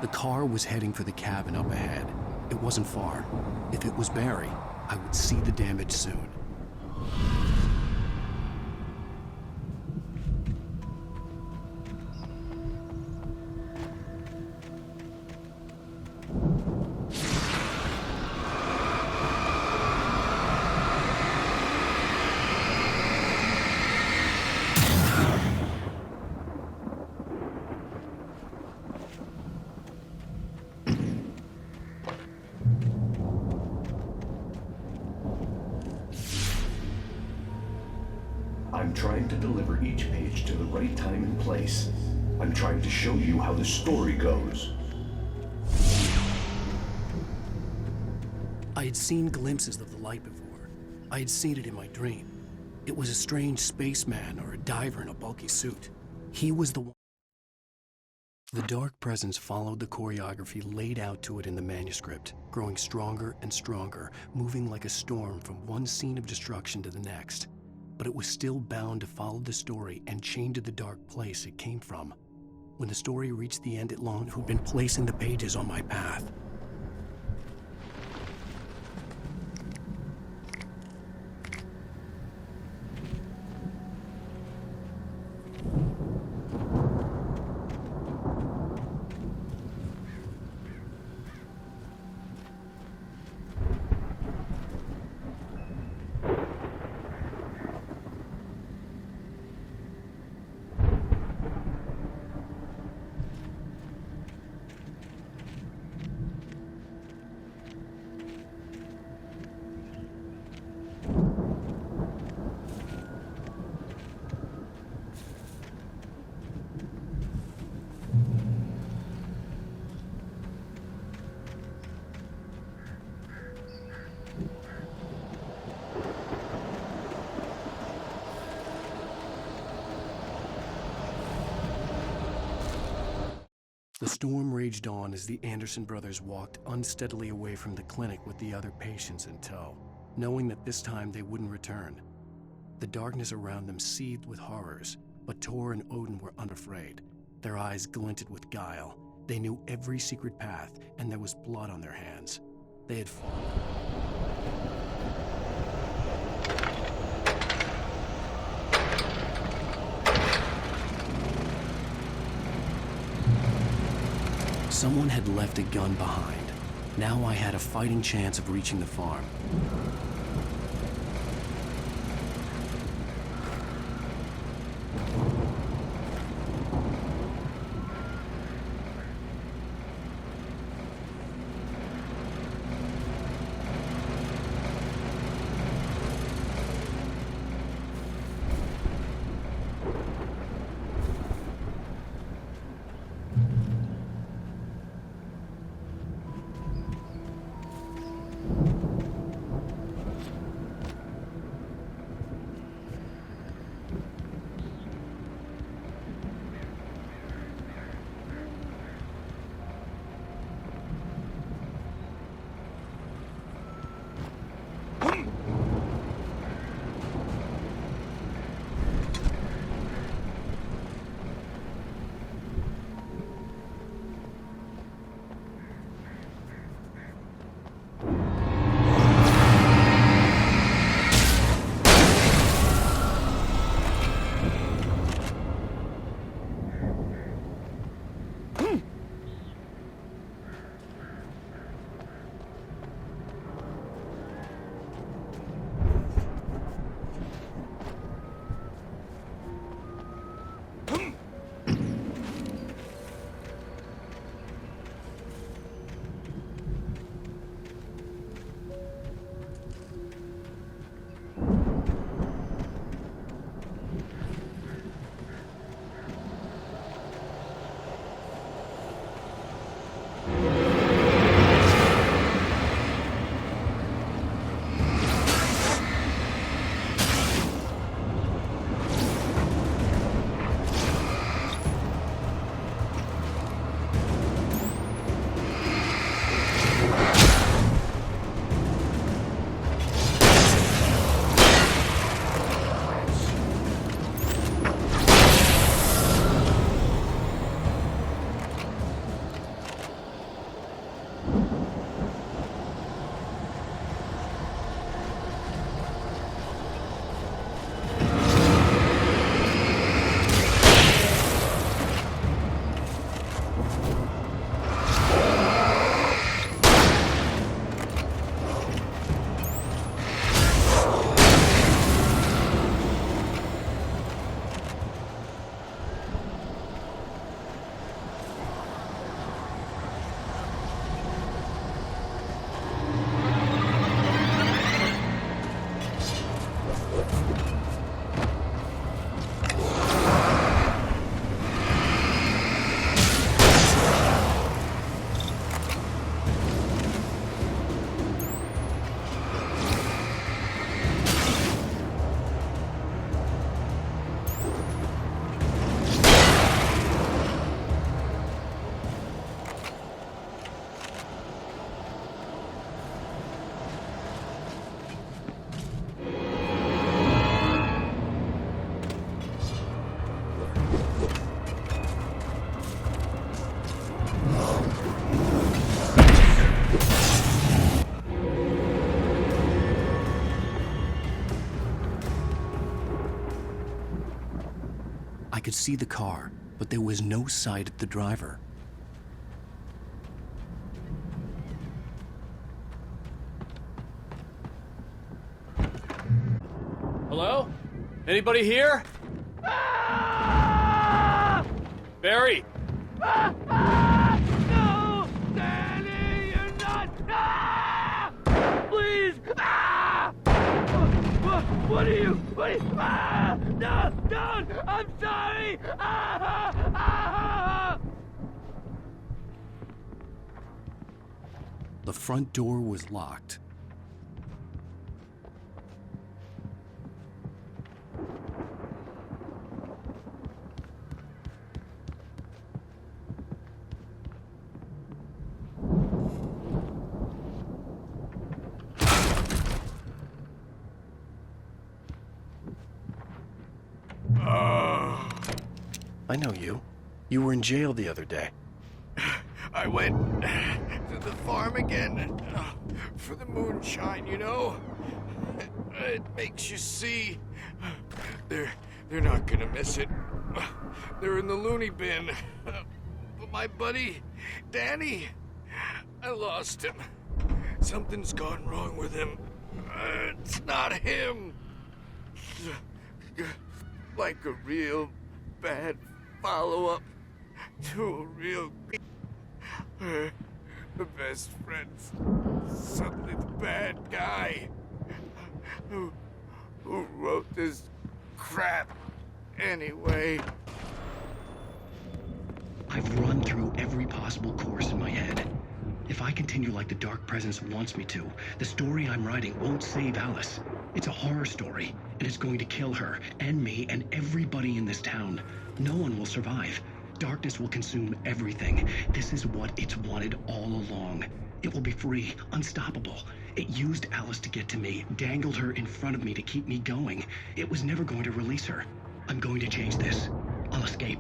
The car was heading for the cabin up ahead. It wasn't far. If it was Barry, I would see the damage soon. I'm trying to deliver each page to the right time and place. I'm trying to show you how the story goes. I had seen glimpses of the light before. I had seen it in my dream. It was a strange spaceman or a diver in a bulky suit. He was the one. The dark presence followed the choreography laid out to it in the manuscript, growing stronger and stronger, moving like a storm from one scene of destruction to the next. But it was still bound to follow the story and chained to the dark place it came from. When the story reached the end, it longed who'd been placing the pages on my path. The storm raged on as the Anderson brothers walked unsteadily away from the clinic with the other patients in tow, knowing that this time they wouldn't return. The darkness around them seethed with horrors, but Tor and Odin were unafraid. Their eyes glinted with guile. They knew every secret path, and there was blood on their hands. They had fallen. Someone had left a gun behind. Now I had a fighting chance of reaching the farm. could see the car, but there was no sight of the driver. Hello? Anybody here? Barry! No! Danny, you're not! Please! What are you? No! Don't! I'm sorry! The front door was locked. I know you. You were in jail the other day. I went to the farm again for the moonshine, you know? It makes you see. They're not gonna miss it. They're in the loony bin. But my buddy, Danny, I lost him. Something's gone wrong with him. It's not him. Like a real bad follow-up to a real... the best friend's suddenly the bad guy who wrote this crap anyway. I've run through every possible course in my head. If I continue like the Dark Presence wants me to, the story I'm writing won't save Alice. It's a horror story, and it's going to kill her, and me, and everybody in this town. No one will survive. Darkness will consume everything. This is what it's wanted all along. It will be free, unstoppable. It used Alice to get to me, dangled her in front of me to keep me going. It was never going to release her. I'm going to change this. I'll escape.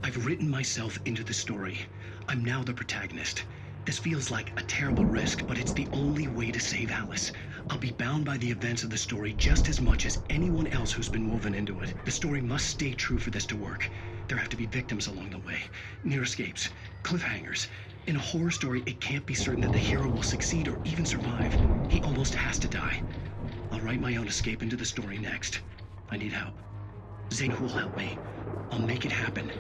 I've written myself into the story. I'm now the protagonist. This feels like a terrible risk, but it's the only way to save Alice. I'll be bound by the events of the story just as much as anyone else who's been woven into it. The story must stay true for this to work. There have to be victims along the way, near escapes, cliffhangers. In a horror story, it can't be certain that the hero will succeed or even survive. He almost has to die. I'll write my own escape into the story next. I need help. Zane will help me. I'll make it happen.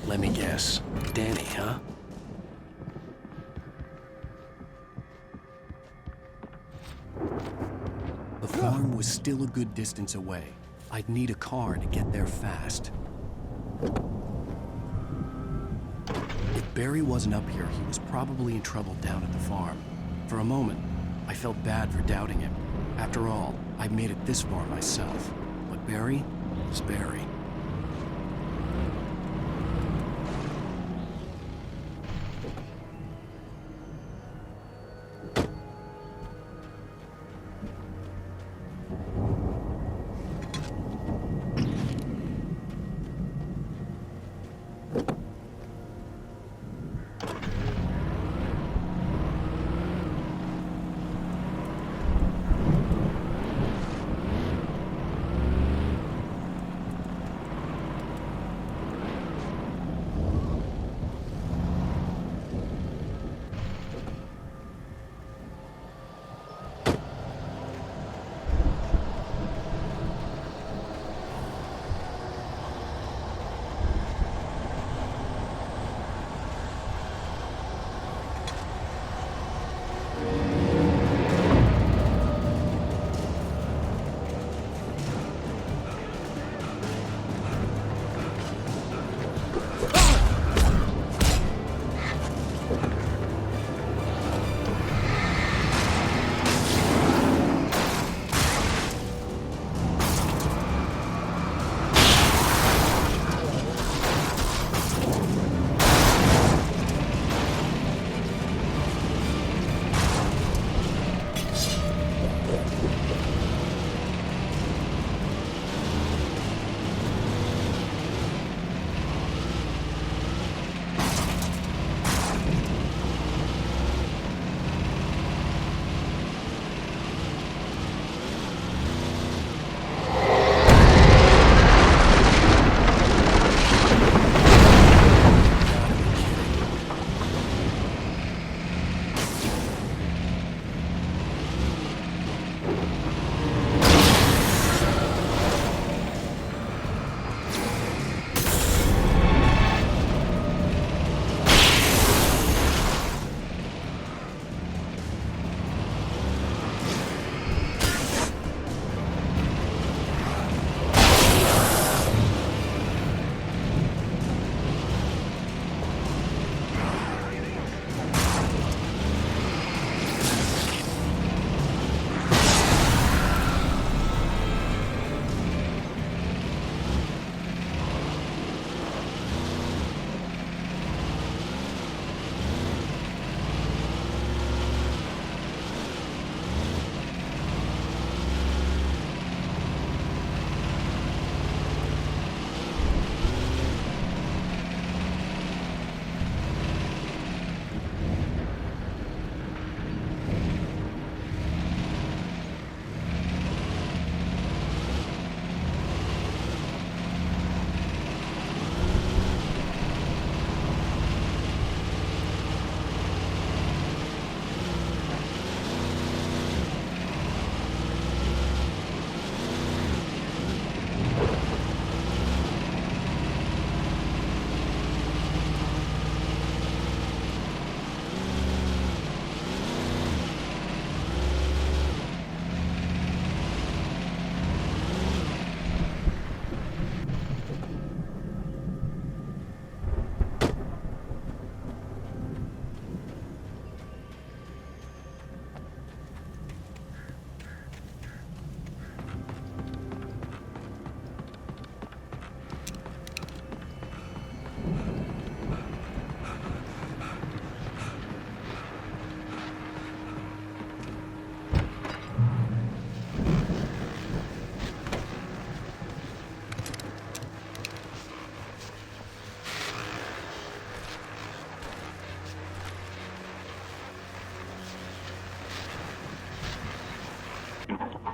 Let me guess. Danny, huh? The farm was still a good distance away. I'd need a car to get there fast. If Barry wasn't up here, he was probably in trouble down at the farm. For a moment, I felt bad for doubting him. After all, I'd made it this far myself. But Barry was Barry.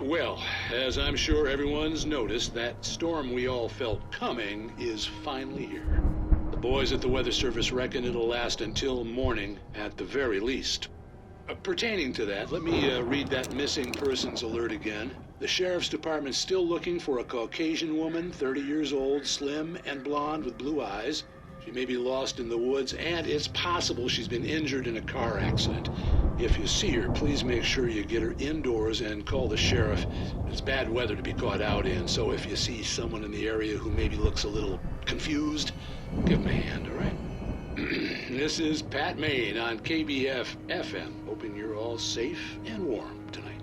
Well, as I'm sure everyone's noticed, that storm we all felt coming is finally here. The boys at the Weather Service reckon it'll last until morning at the very least. Pertaining to that, let me read that missing persons alert again. The Sheriff's Department's still looking for a Caucasian woman, 30 years old, slim and blonde with blue eyes. She may be lost in the woods, and it's possible she's been injured in a car accident. If you see her, please make sure you get her indoors and call the sheriff. It's bad weather to be caught out in, so if you see someone in the area who maybe looks a little confused, give them a hand, all right? This is Pat Maine on KBF FM, hoping you're all safe and warm tonight.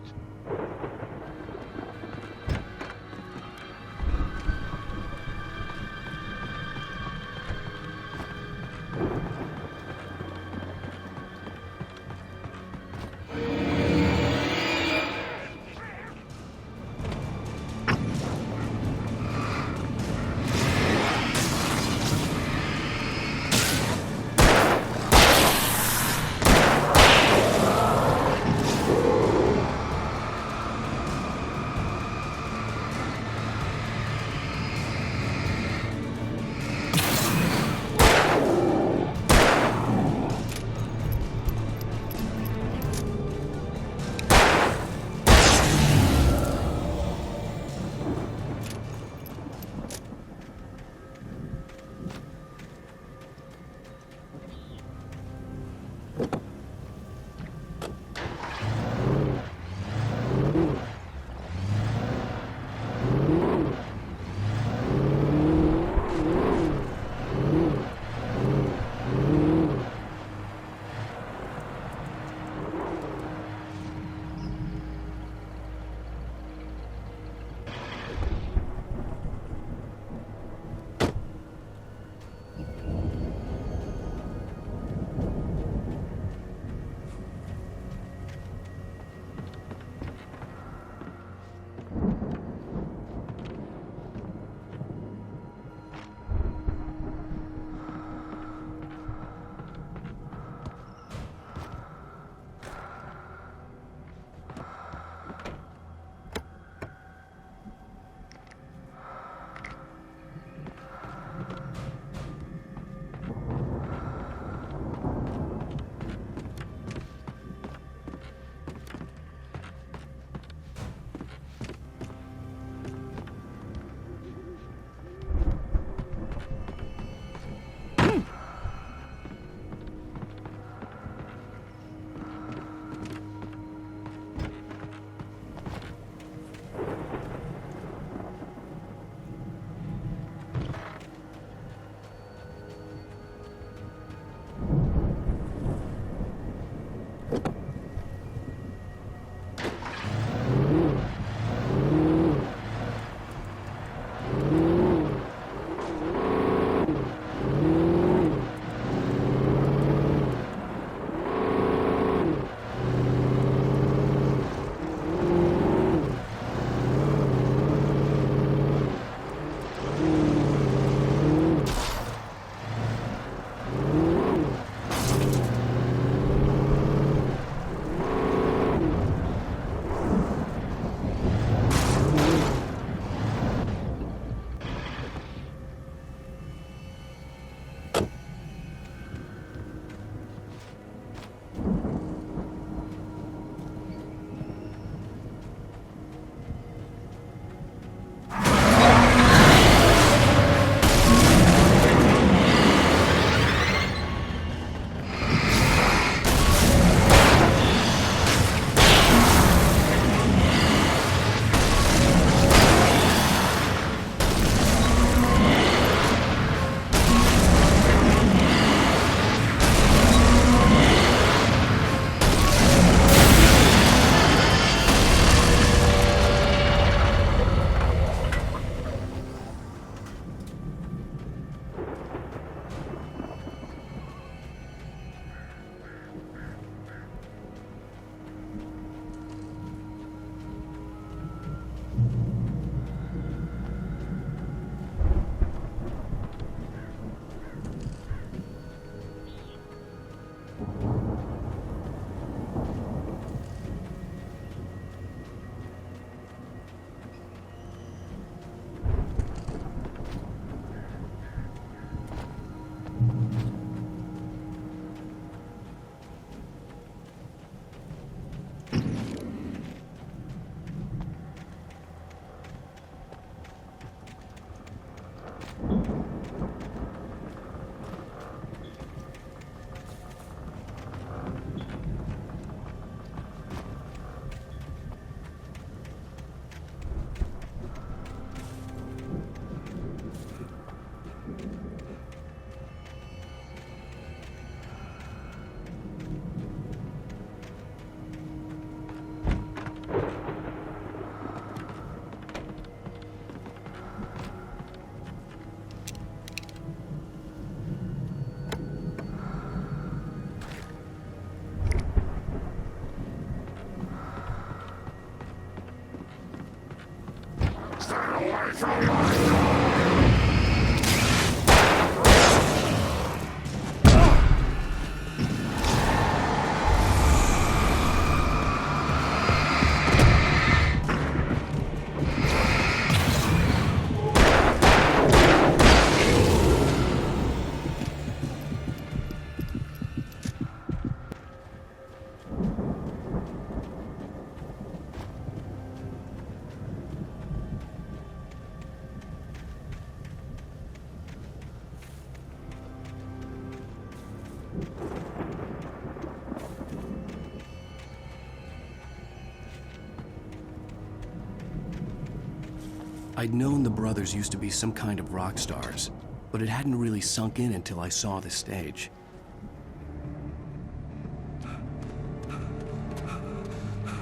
I'd known the brothers used to be some kind of rock stars, but it hadn't really sunk in until I saw the stage.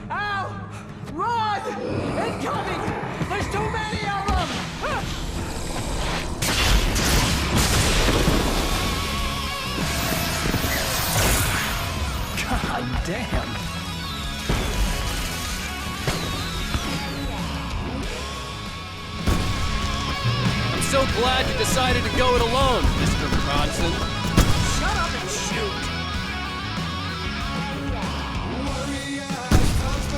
Al! Run! Incoming! There's too many of them! God damn! I'm so glad you decided to go it alone, Mr. Bronson. Shut up and shoot!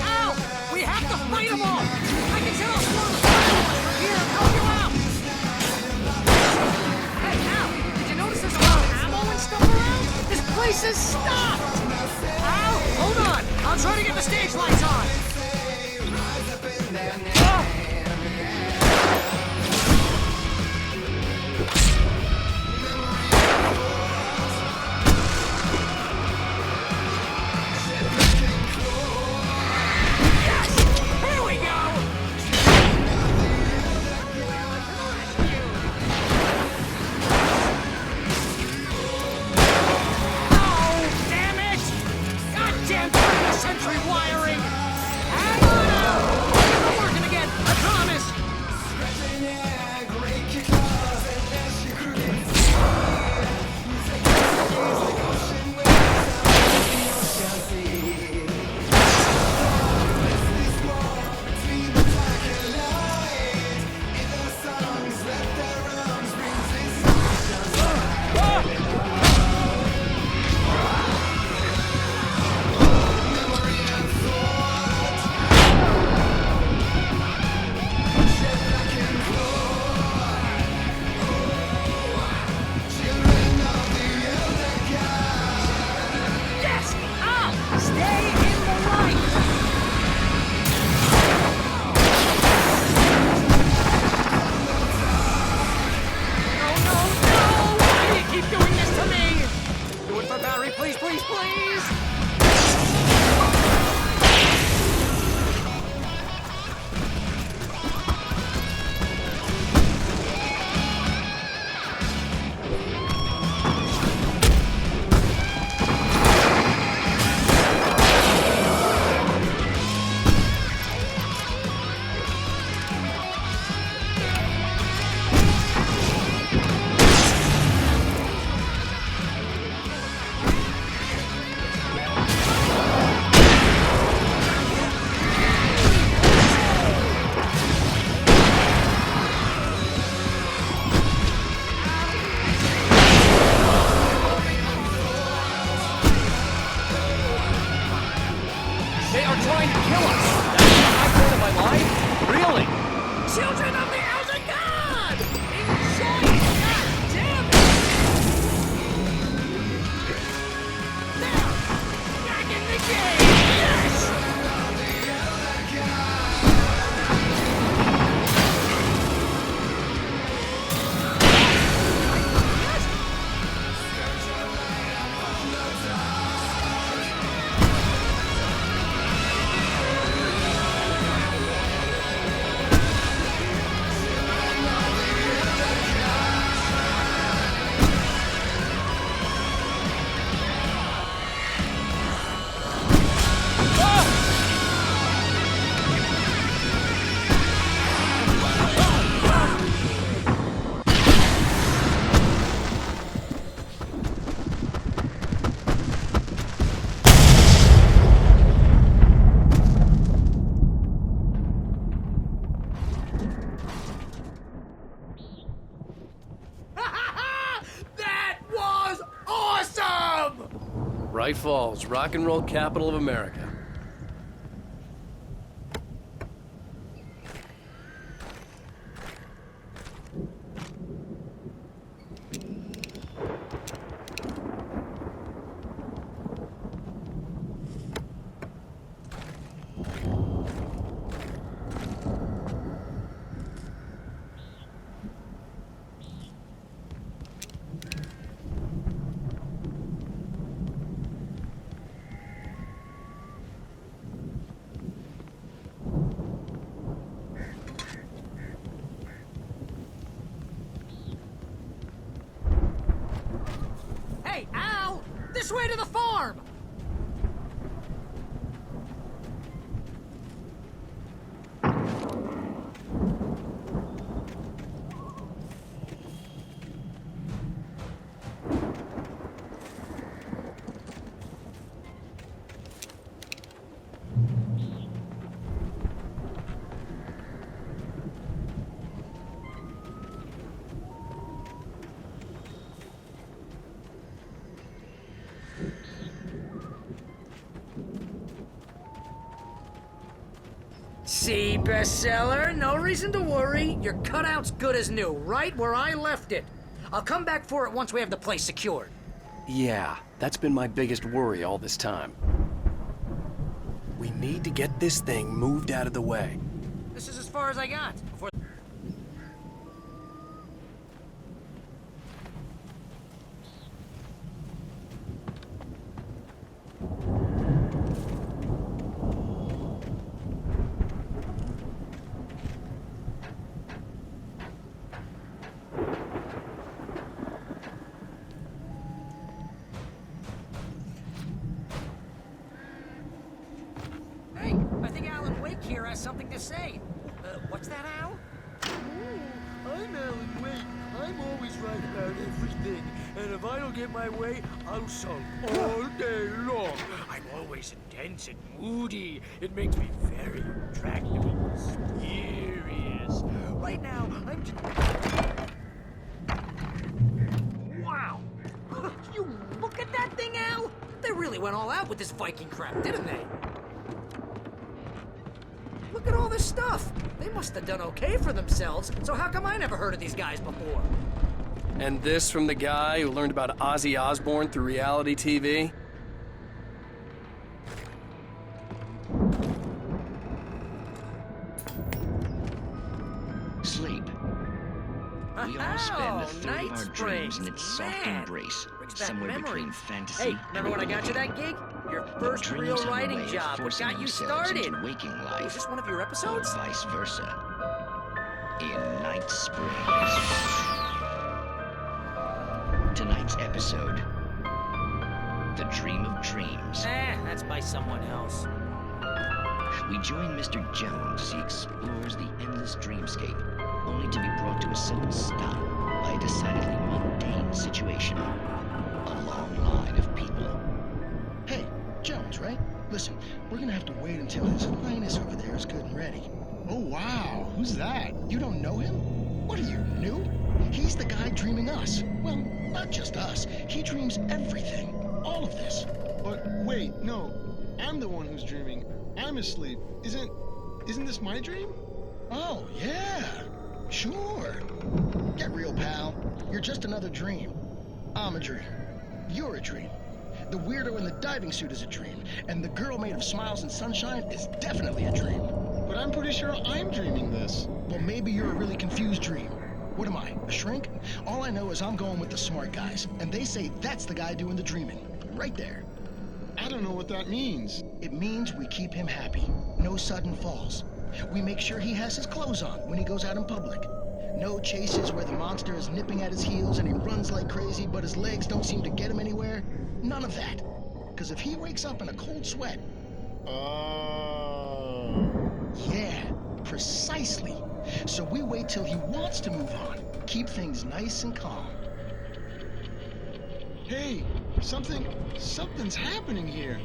Al! We have to fight them all! I can tell us one from here and help you out! Hey, Al! Did you notice there's a lot of ammo and stuff around? This place is stopped! Al! Hold on! I'll try to get the stage lights on! Bright Falls, rock and roll capital of America. Hey, Al! This way to the farm! See, bestseller? No reason to worry. Your cutout's good as new, right where I left it. I'll come back for it once we have the place secured. Yeah, that's been my biggest worry all this time. We need to get this thing moved out of the way. This is as far as I got. Before Hey, I think Alan Wake here has something to say. What's that, Al? I'm Alan Wake. I'm always right about everything. And if I don't get my way, I'll sulk all day long. I'm always intense and moody. It makes me very attractive and mysterious. Right now, I'm just... Wow! You look at that thing, Al? They really went all out with this Viking crap, didn't they? Look at all this stuff. They must have done okay for themselves, so how come I never heard of these guys before? And this from the guy who learned about Ozzy Osbourne through reality TV? Sleep. We all spend a third of our dreams in its soft embrace, somewhere between fantasy Hey, remember when I got you that gig? Your first real writing job, what got you started? Waking life, Was this one of your episodes? or vice versa. In Night Springs. Tonight's episode, The Dream of Dreams. That's by someone else. We join Mr. Jones as he explores the endless dreamscape, only to be brought to a sudden stop by a decidedly mundane situation. A long line of people. Hey, Jones, right? Listen, we're gonna have to wait until his highness over there is good and ready. Oh, wow. Who's that? You don't know him? What are you, new? He's the guy dreaming us. Well, not just us. He dreams everything. All of this. But wait, no. I'm the one who's dreaming. I'm asleep. Isn't this my dream? Oh, yeah. Sure. Get real, pal. You're just another dream. I'm a dream. You're a dream. The weirdo in the diving suit is a dream. And the girl made of smiles and sunshine is definitely a dream. But I'm pretty sure I'm dreaming this. Well, maybe you're a really confused dream. What am I, a shrink? All I know is I'm going with the smart guys, and they say that's the guy doing the dreaming. Right there. I don't know what that means. It means we keep him happy. No sudden falls. We make sure he has his clothes on when he goes out in public. No chases where the monster is nipping at his heels and he runs like crazy, but his legs don't seem to get him anywhere. None of that. Because if he wakes up in a cold sweat... Yeah, precisely. So we wait till he wants to move on. Keep things nice and calm. Hey, something's happening here.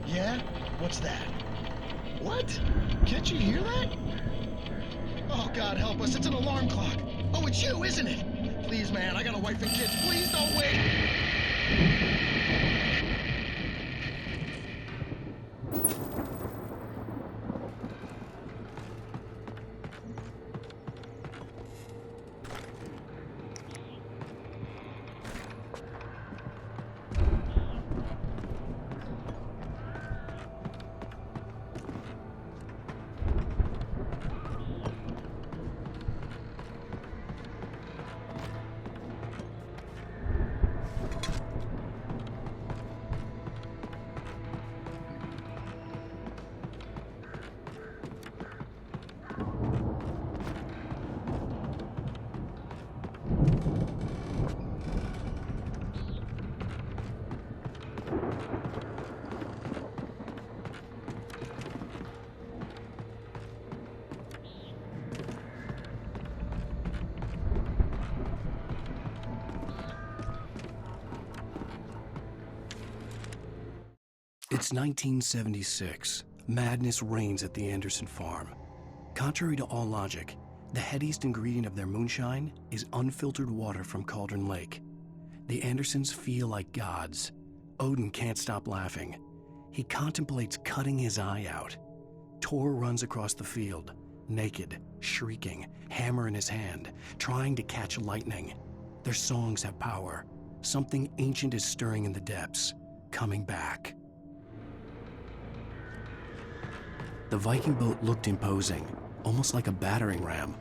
Yeah? What's that? What? Can't you hear that? Oh, God help us, it's an alarm clock. Oh, it's you, isn't it? Please, man, I got a wife and kids. Please don't wait. It's 1976. Madness reigns at the Anderson farm. Contrary to all logic, the headiest ingredient of their moonshine is unfiltered water from Cauldron Lake. The Andersons feel like gods. Odin can't stop laughing. He contemplates cutting his eye out. Tor runs across the field, naked, shrieking, hammer in his hand, trying to catch lightning. Their songs have power. Something ancient is stirring in the depths, coming back. The Viking boat looked imposing, almost like a battering ram.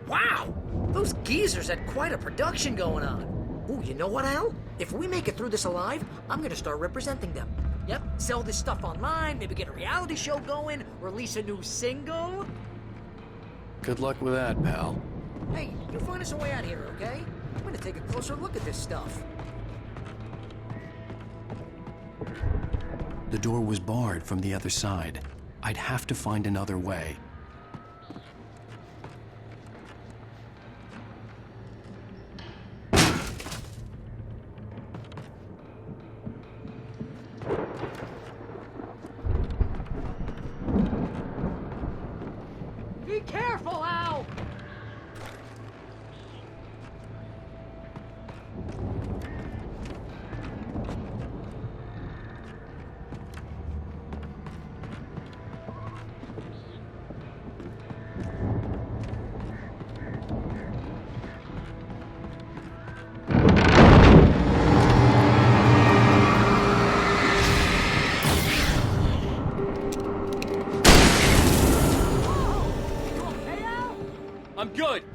Wow! Those geezers had quite a production going on. Ooh, you know what, Al? If we make it through this alive, I'm gonna start representing them. Yep, sell this stuff online, maybe get a reality show going, release a new single. Good luck with that, pal. Hey, you find us a way out of here, okay? I'm gonna take a closer look at this stuff. The door was barred from the other side. I'd have to find another way.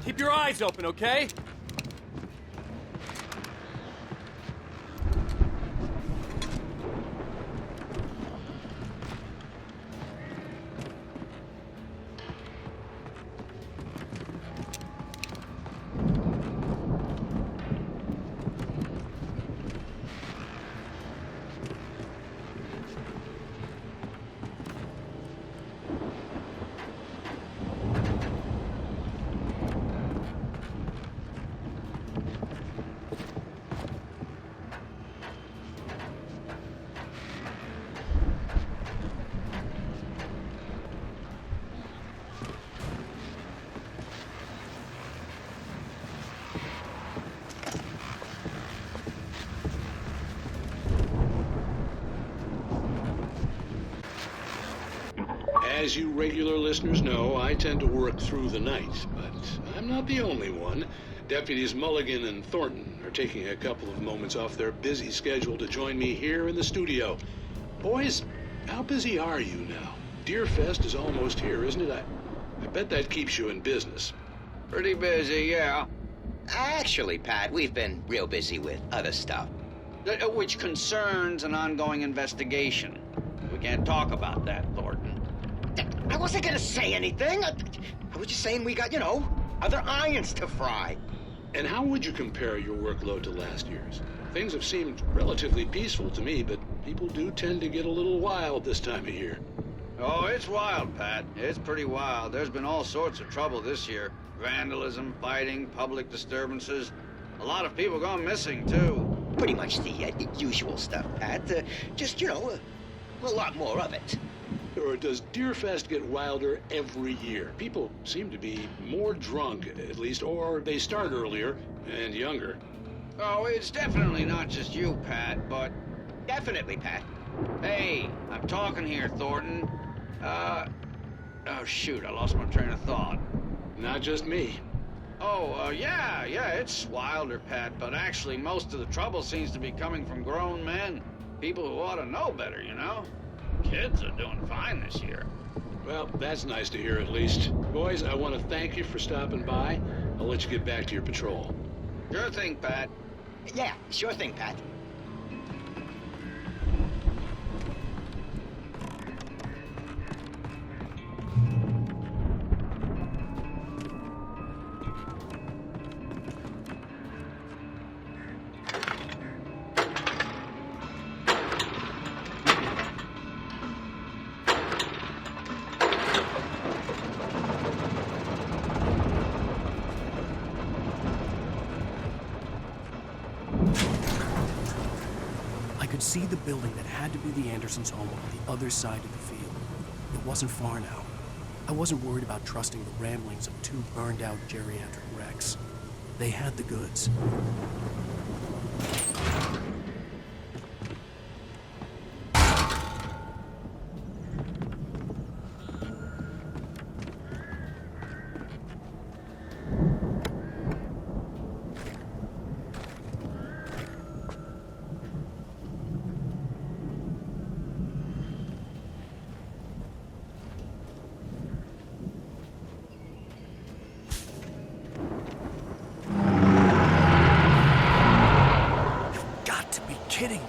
Keep your eyes open, okay? As you regular listeners know, I tend to work through the night, but I'm not the only one. Deputies Mulligan and Thornton are taking a couple of moments off their busy schedule to join me here in the studio. Boys, how busy are you now? Deerfest is almost here, isn't it? I bet that keeps you in business. Pretty busy, yeah. Actually, Pat, we've been real busy with other stuff, which concerns an ongoing investigation. We can't talk about that, Thornton. I wasn't gonna say anything. I was just saying we got, other irons to fry. And how would you compare your workload to last year's? Things have seemed relatively peaceful to me, but people do tend to get a little wild this time of year. Oh, it's wild, Pat. It's pretty wild. There's been all sorts of trouble this year. Vandalism, fighting, public disturbances. A lot of people gone missing, too. Pretty much the usual stuff, Pat. Just, a lot more of it. Or does Deerfest get wilder every year? People seem to be more drunk, at least, or they start earlier and younger. Oh, it's definitely not just you, Pat, but... Definitely, Pat. Hey, I'm talking here, Thornton. Oh, shoot, I lost my train of thought. Not just me. Oh, yeah, it's wilder, Pat, but actually most of the trouble seems to be coming from grown men. People who ought to know better, Kids are doing fine this year. Well, that's nice to hear at least. Boys, I want to thank you for stopping by. I'll let you get back to your patrol. Sure thing, Pat. Yeah, sure thing, Pat. See the building that had to be the Andersons' home on the other side of the field. It wasn't far now. I wasn't worried about trusting the ramblings of two burned-out geriatric wrecks. They had the goods. Kidding me.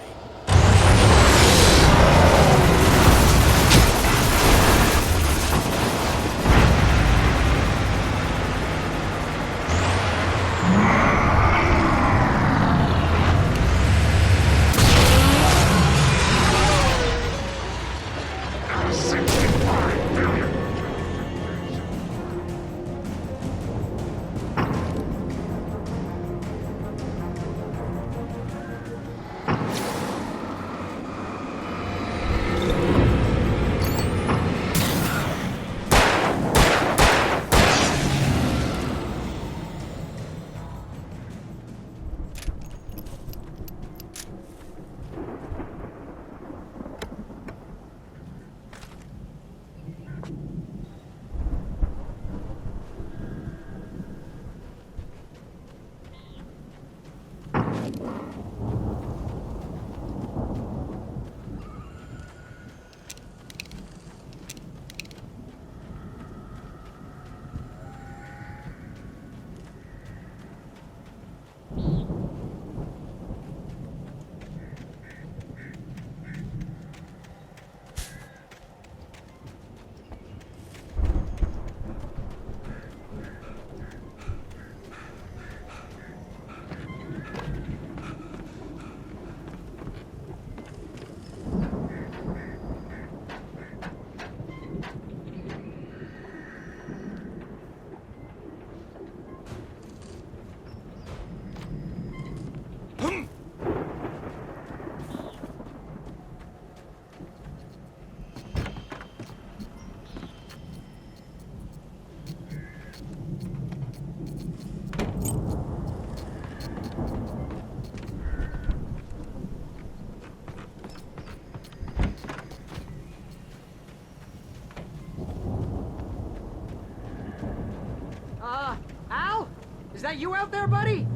that you out there, buddy?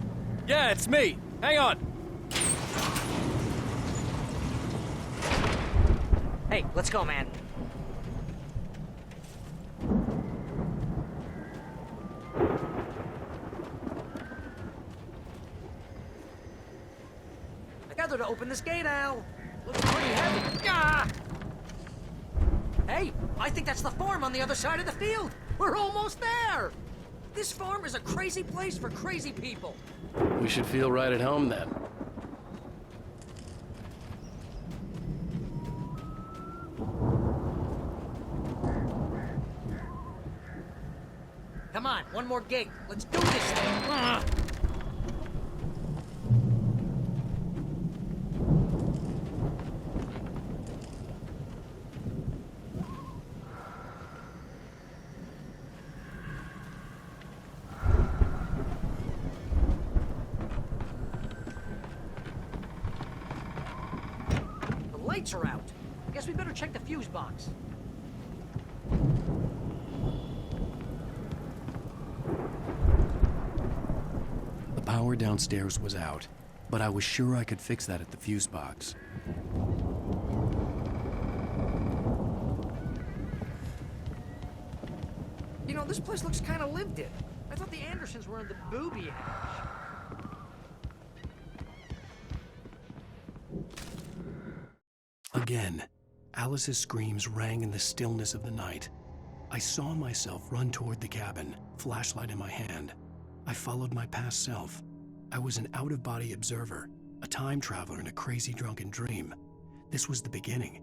Yeah, it's me. Hang on. Hey, let's go, man. I got to open this gate, Al. Looks pretty heavy. Ah! Hey, I think that's the farm on the other side of the field. We're almost there. This farm is a crazy place for crazy people. We should feel right at home then. Come on, one more gate. Let's do this thing. Ah! The lights are out. Guess we better check the fuse box. The power downstairs was out, but I was sure I could fix that at the fuse box. You know, this place looks kind of lived in. I thought the Andersons were in the booby hatch. Again, Alice's screams rang in the stillness of the night. I saw myself run toward the cabin, flashlight in my hand. I followed my past self. I was an out-of-body observer, a time traveler in a crazy drunken dream. This was the beginning.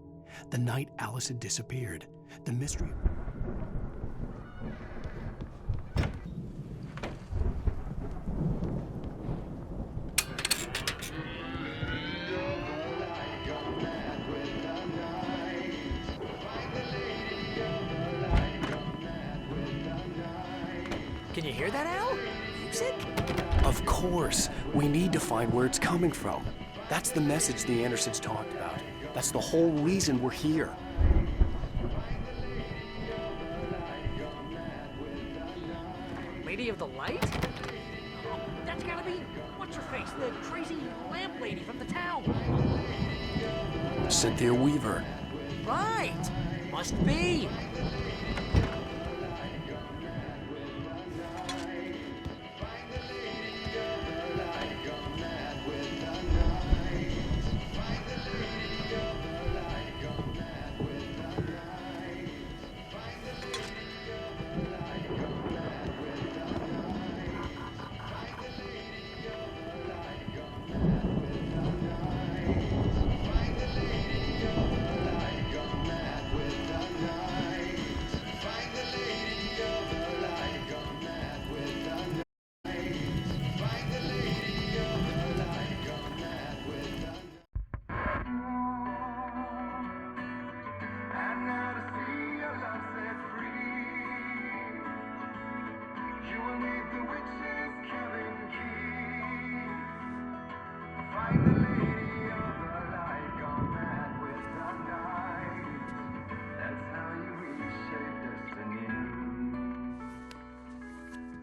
The night Alice had disappeared. The mystery. Can you hear that, Al? Music? Of course. We need to find where it's coming from. That's the message the Andersons talked about. That's the whole reason we're here. Lady of the Light? Oh, that's gotta be... what's her face? The crazy lamp lady from the town. Cynthia Weaver. Right. Must be.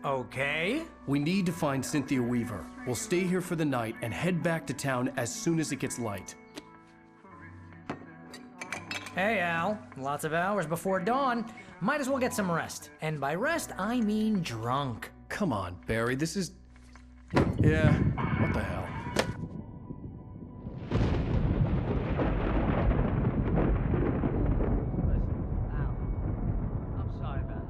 Okay. We need to find Cynthia Weaver. We'll stay here for the night and head back to town as soon as it gets light. Hey, Al. Lots of hours before dawn. Might as well get some rest. And by rest, I mean drunk. Come on, Barry, this is... Yeah, what the hell? I'm sorry about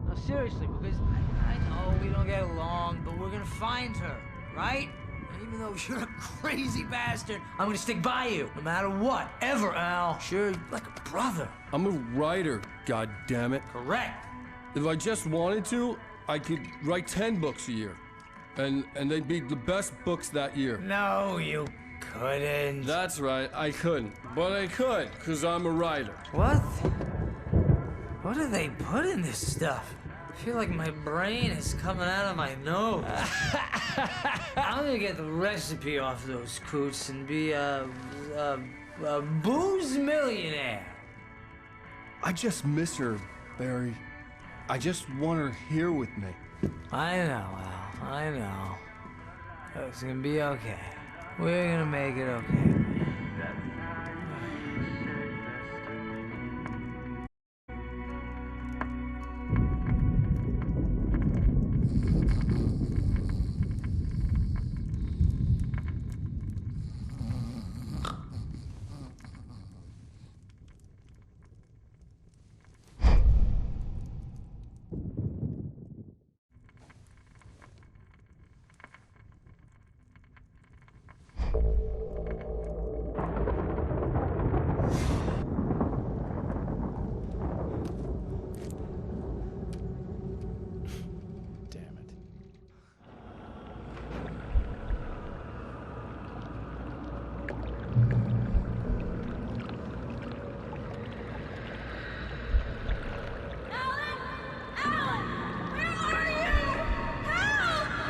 this. No, seriously, because I know we don't get along, but we're gonna find her, right? And even though you're a crazy bastard, I'm gonna stick by you, no matter what, ever, Al. Sure, like a brother. I'm a writer, goddammit. Correct. If I just wanted to, I could write 10 books a year. And they'd be the best books that year. No, you couldn't. That's right, I couldn't. But I could, because I'm a writer. What? What do they put in this stuff? I feel like my brain is coming out of my nose. I'm gonna get the recipe off those coots and be a booze millionaire. I just miss her, Barry. I just want her here with me. I know, Al. I know. It's gonna be okay. We're gonna make it okay.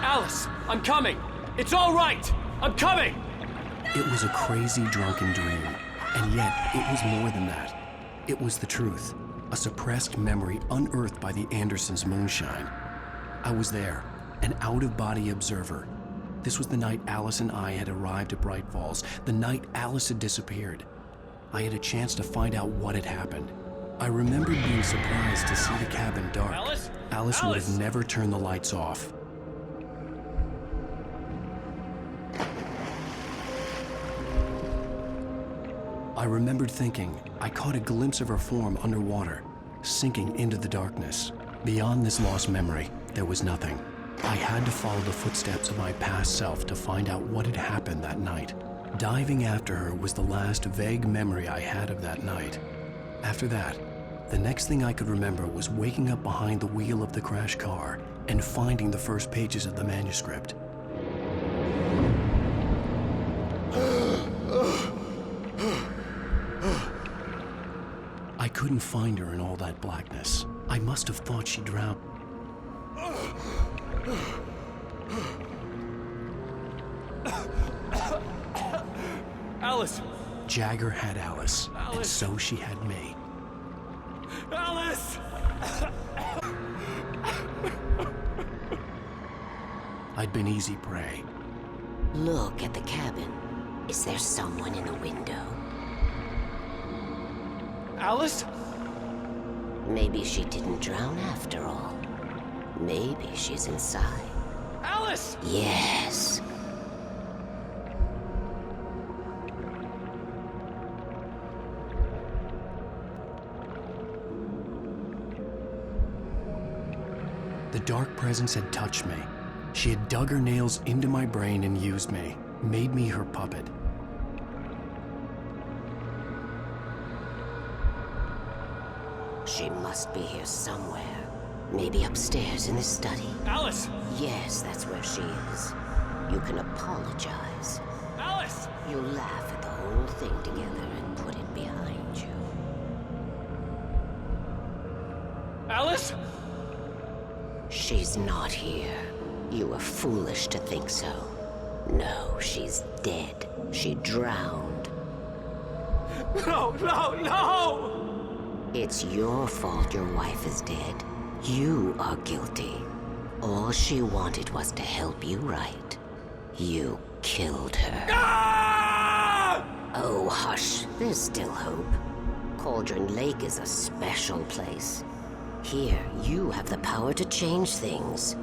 Alice, I'm coming! It's all right! I'm coming! It was a crazy, drunken dream, and yet it was more than that. It was the truth, a suppressed memory unearthed by the Andersons' moonshine. I was there, an out-of-body observer. This was the night Alice and I had arrived at Bright Falls, the night Alice had disappeared. I had a chance to find out what had happened. I remembered being surprised to see the cabin dark. Alice would have never turned the lights off. I remembered thinking I caught a glimpse of her form underwater, sinking into the darkness. Beyond this lost memory, there was nothing. I had to follow the footsteps of my past self to find out what had happened that night. Diving after her was the last vague memory I had of that night. After that, the next thing I could remember was waking up behind the wheel of the crashed car and finding the first pages of the manuscript. I couldn't find her in all that blackness. I must have thought she drowned. Alice! Jagger had Alice, and so she had me. Alice! I'd been easy prey. Look at the cabin. Is there someone in the window? Alice? Maybe she didn't drown after all. Maybe she's inside. Alice! Yes. The dark presence had touched me. She had dug her nails into my brain and used me, made me her puppet. She must be here somewhere. Maybe upstairs in the study. Alice! Yes, that's where she is. You can apologize. Alice! You laugh at the whole thing together and put it behind you. Alice? She's not here. You were foolish to think so. No, she's dead. She drowned. No, no, no! It's your fault your wife is dead. You are guilty. All she wanted was to help you right. You killed her. Ah! Oh, hush. There's still hope. Cauldron Lake is a special place. Here, you have the power to change things.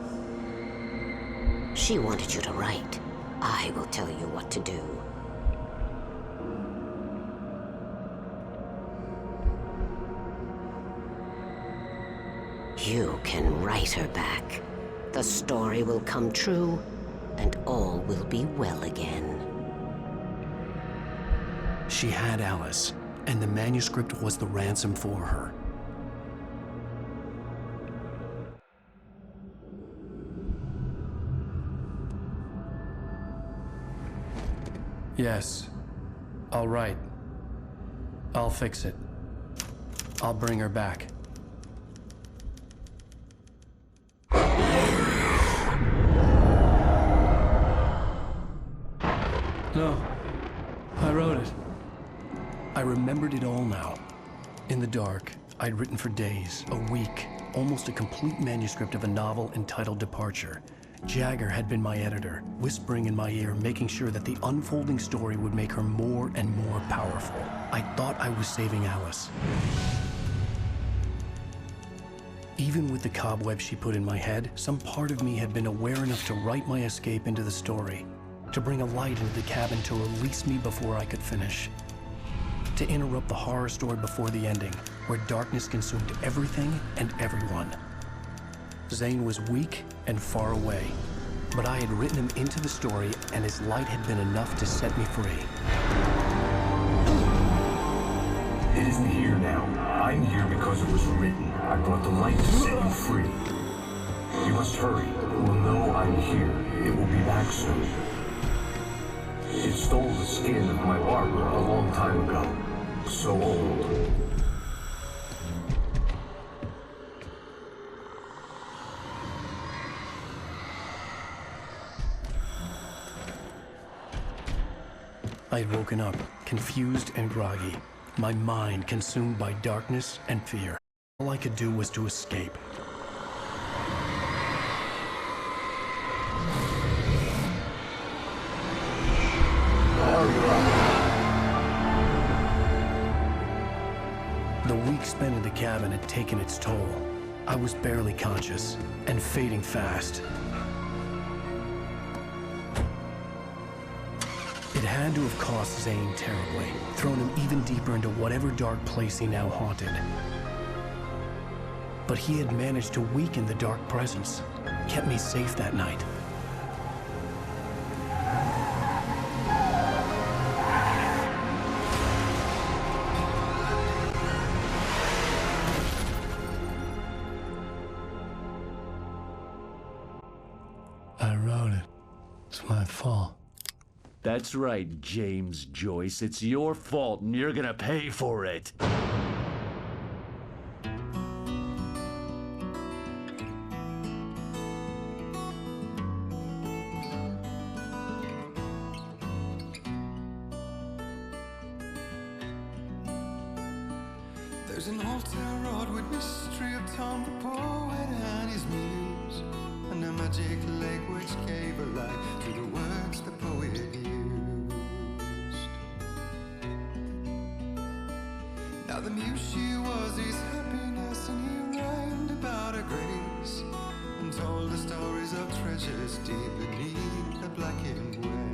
She wanted you to write. I will tell you what to do. You can write her back. The story will come true, and all will be well again. She had Alice, and the manuscript was the ransom for her. Yes. All right. I'll fix it. I'll bring her back. No. I wrote it. I remembered it all now. In the dark, I'd written for days, a week, almost a complete manuscript of a novel entitled Departure. Jagger had been my editor, whispering in my ear, making sure that the unfolding story would make her more and more powerful. I thought I was saving Alice. Even with the cobweb she put in my head, some part of me had been aware enough to write my escape into the story, to bring a light into the cabin to release me before I could finish, to interrupt the horror story before the ending, where darkness consumed everything and everyone. Zane was weak and far away, but I had written him into the story, and his light had been enough to set me free. It isn't here now. I'm here because it was written. I brought the light to set you free. You must hurry. It will know I'm here. It will be back soon. It stole the skin of my barber a long time ago. So old. I had woken up, confused and groggy, my mind consumed by darkness and fear. All I could do was to escape. The week spent in the cabin had taken its toll. I was barely conscious and fading fast. It had to have cost Zane terribly, thrown him even deeper into whatever dark place he now haunted. But he had managed to weaken the dark presence, kept me safe that night. I wrote it. It's my fault. That's right, James Joyce. It's your fault, and you're gonna pay for it. There's an old town road with mystery of Tom the poet and his muse, and a magic lake which gave a light to the words the poet used. Now the muse she was his happiness, and he rhymed about her grace, and told the stories of treasures deep beneath the blackened waves.